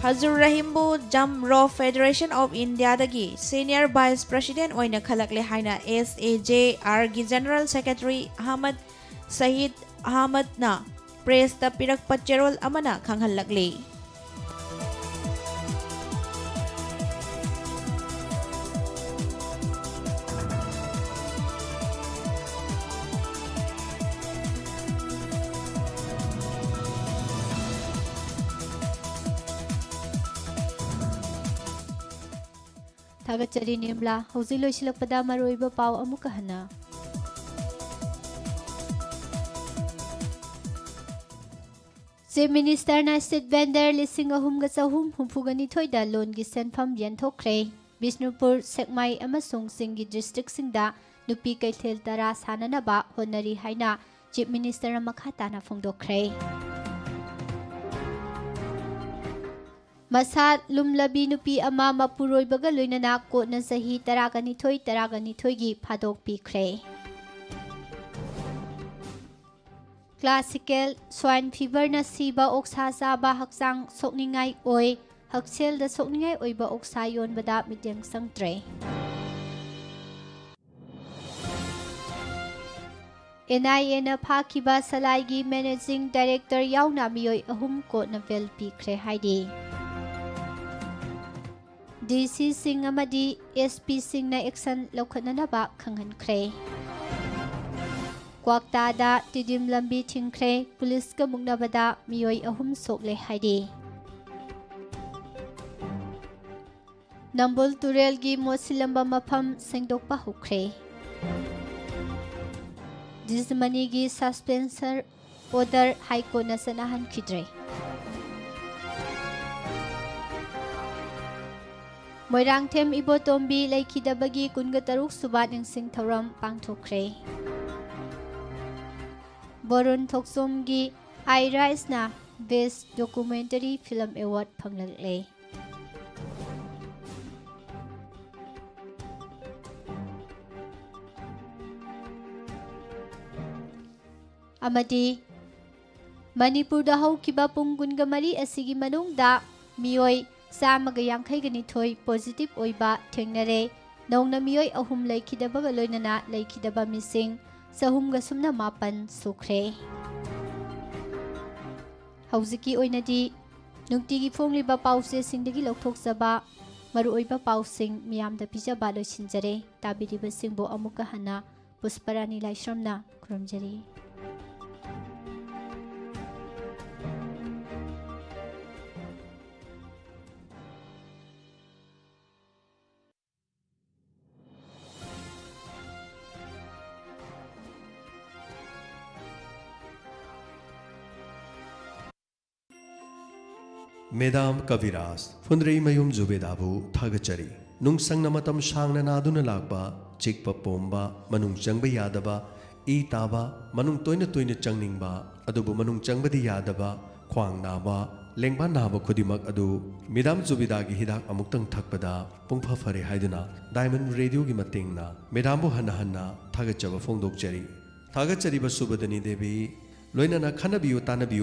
Hazur Rahimbu Jump Rope Federation of India dagi Senior Vice President Oina Khalakle Haina SAJR ki General Secretary Ahmad Sahid Ahmad na Press ta pirak patcherol amana khanghalakle Thagachari Nimla, Hosilo Shilakpada Maroiba Pau Amukahana. Chief Minister na State Vendor Lising Ahum Gasahum Humpugani Toida Loan Gisen Pam Yentokre, Bishnupur Sekmai Amasung Singi District Singda, Nupi Kaitel Taras Hananaba, Honari Haina, Chief Minister Makhatana Fungdokre. Masat lumlabi nupi ama mapuroy bagaloy na nako na sahi taraganitoy gi padok pikre. Classical swine fever na siba oksa sa ba haksang sokningay oy haksel da sokningay oy ba oksa yon bada midyang sangtre. NIA na pakiba salaygi Managing Director yaw na miyoy ahum ko na vel pikre haidi. DC Singh amadi SP Singh na action laukhat na ba khanghan kre. Kwakta da tidim lambi thingkre police ka mukna bada miyoy ahum sokle haidi. Nambol Turel gi mosilamba mafam sengdokpa hukre. Dismani gi suspension order High Court na sanahan khidre. Moirang Them Ibotombi Laikidabagi Kungataruk Subat ng Singtharam Pangthokre. Borun Thoksomgi iRise na Best Documentary Film Award Panglagle. Amadi Manipur da hau kiba punggun gamari asigi manungda miyoy sa magayangkay ganitoy positive oiba tengnare nong na miyoy ahum laikidaba galoy na laikidaba mising sa humga sumna mapan sukre. Hauziki oy na di nungtigi fong liba pause singdagi loktok saba maru oiba pausing miyam da pija balo sinjare tabi diba singbo amuka hana pusparani laishram na kurumjari. Medam Kaviras, Fundrei Mayum Zubedabu, Thagachari, Nung Sangnamatam Shangna Naduna Lagba, Chikpa Pomba, Manung Changba Yadaba, E Taba, Manung Toina Changningba, Adubu Manung Changbadi Yadaba, Kwang Naba, Lengba Naba Kudimak Adu, Medam Zubidagi Hidak Amuktang Takpada, Pungpa Fare Haiduna, Diamond Radio Gimatingna, Medambo Hanahana, Thagachava Fongdok Cheri, Thagachari Basubadani Devi, Loina Kanabiu Tanabiu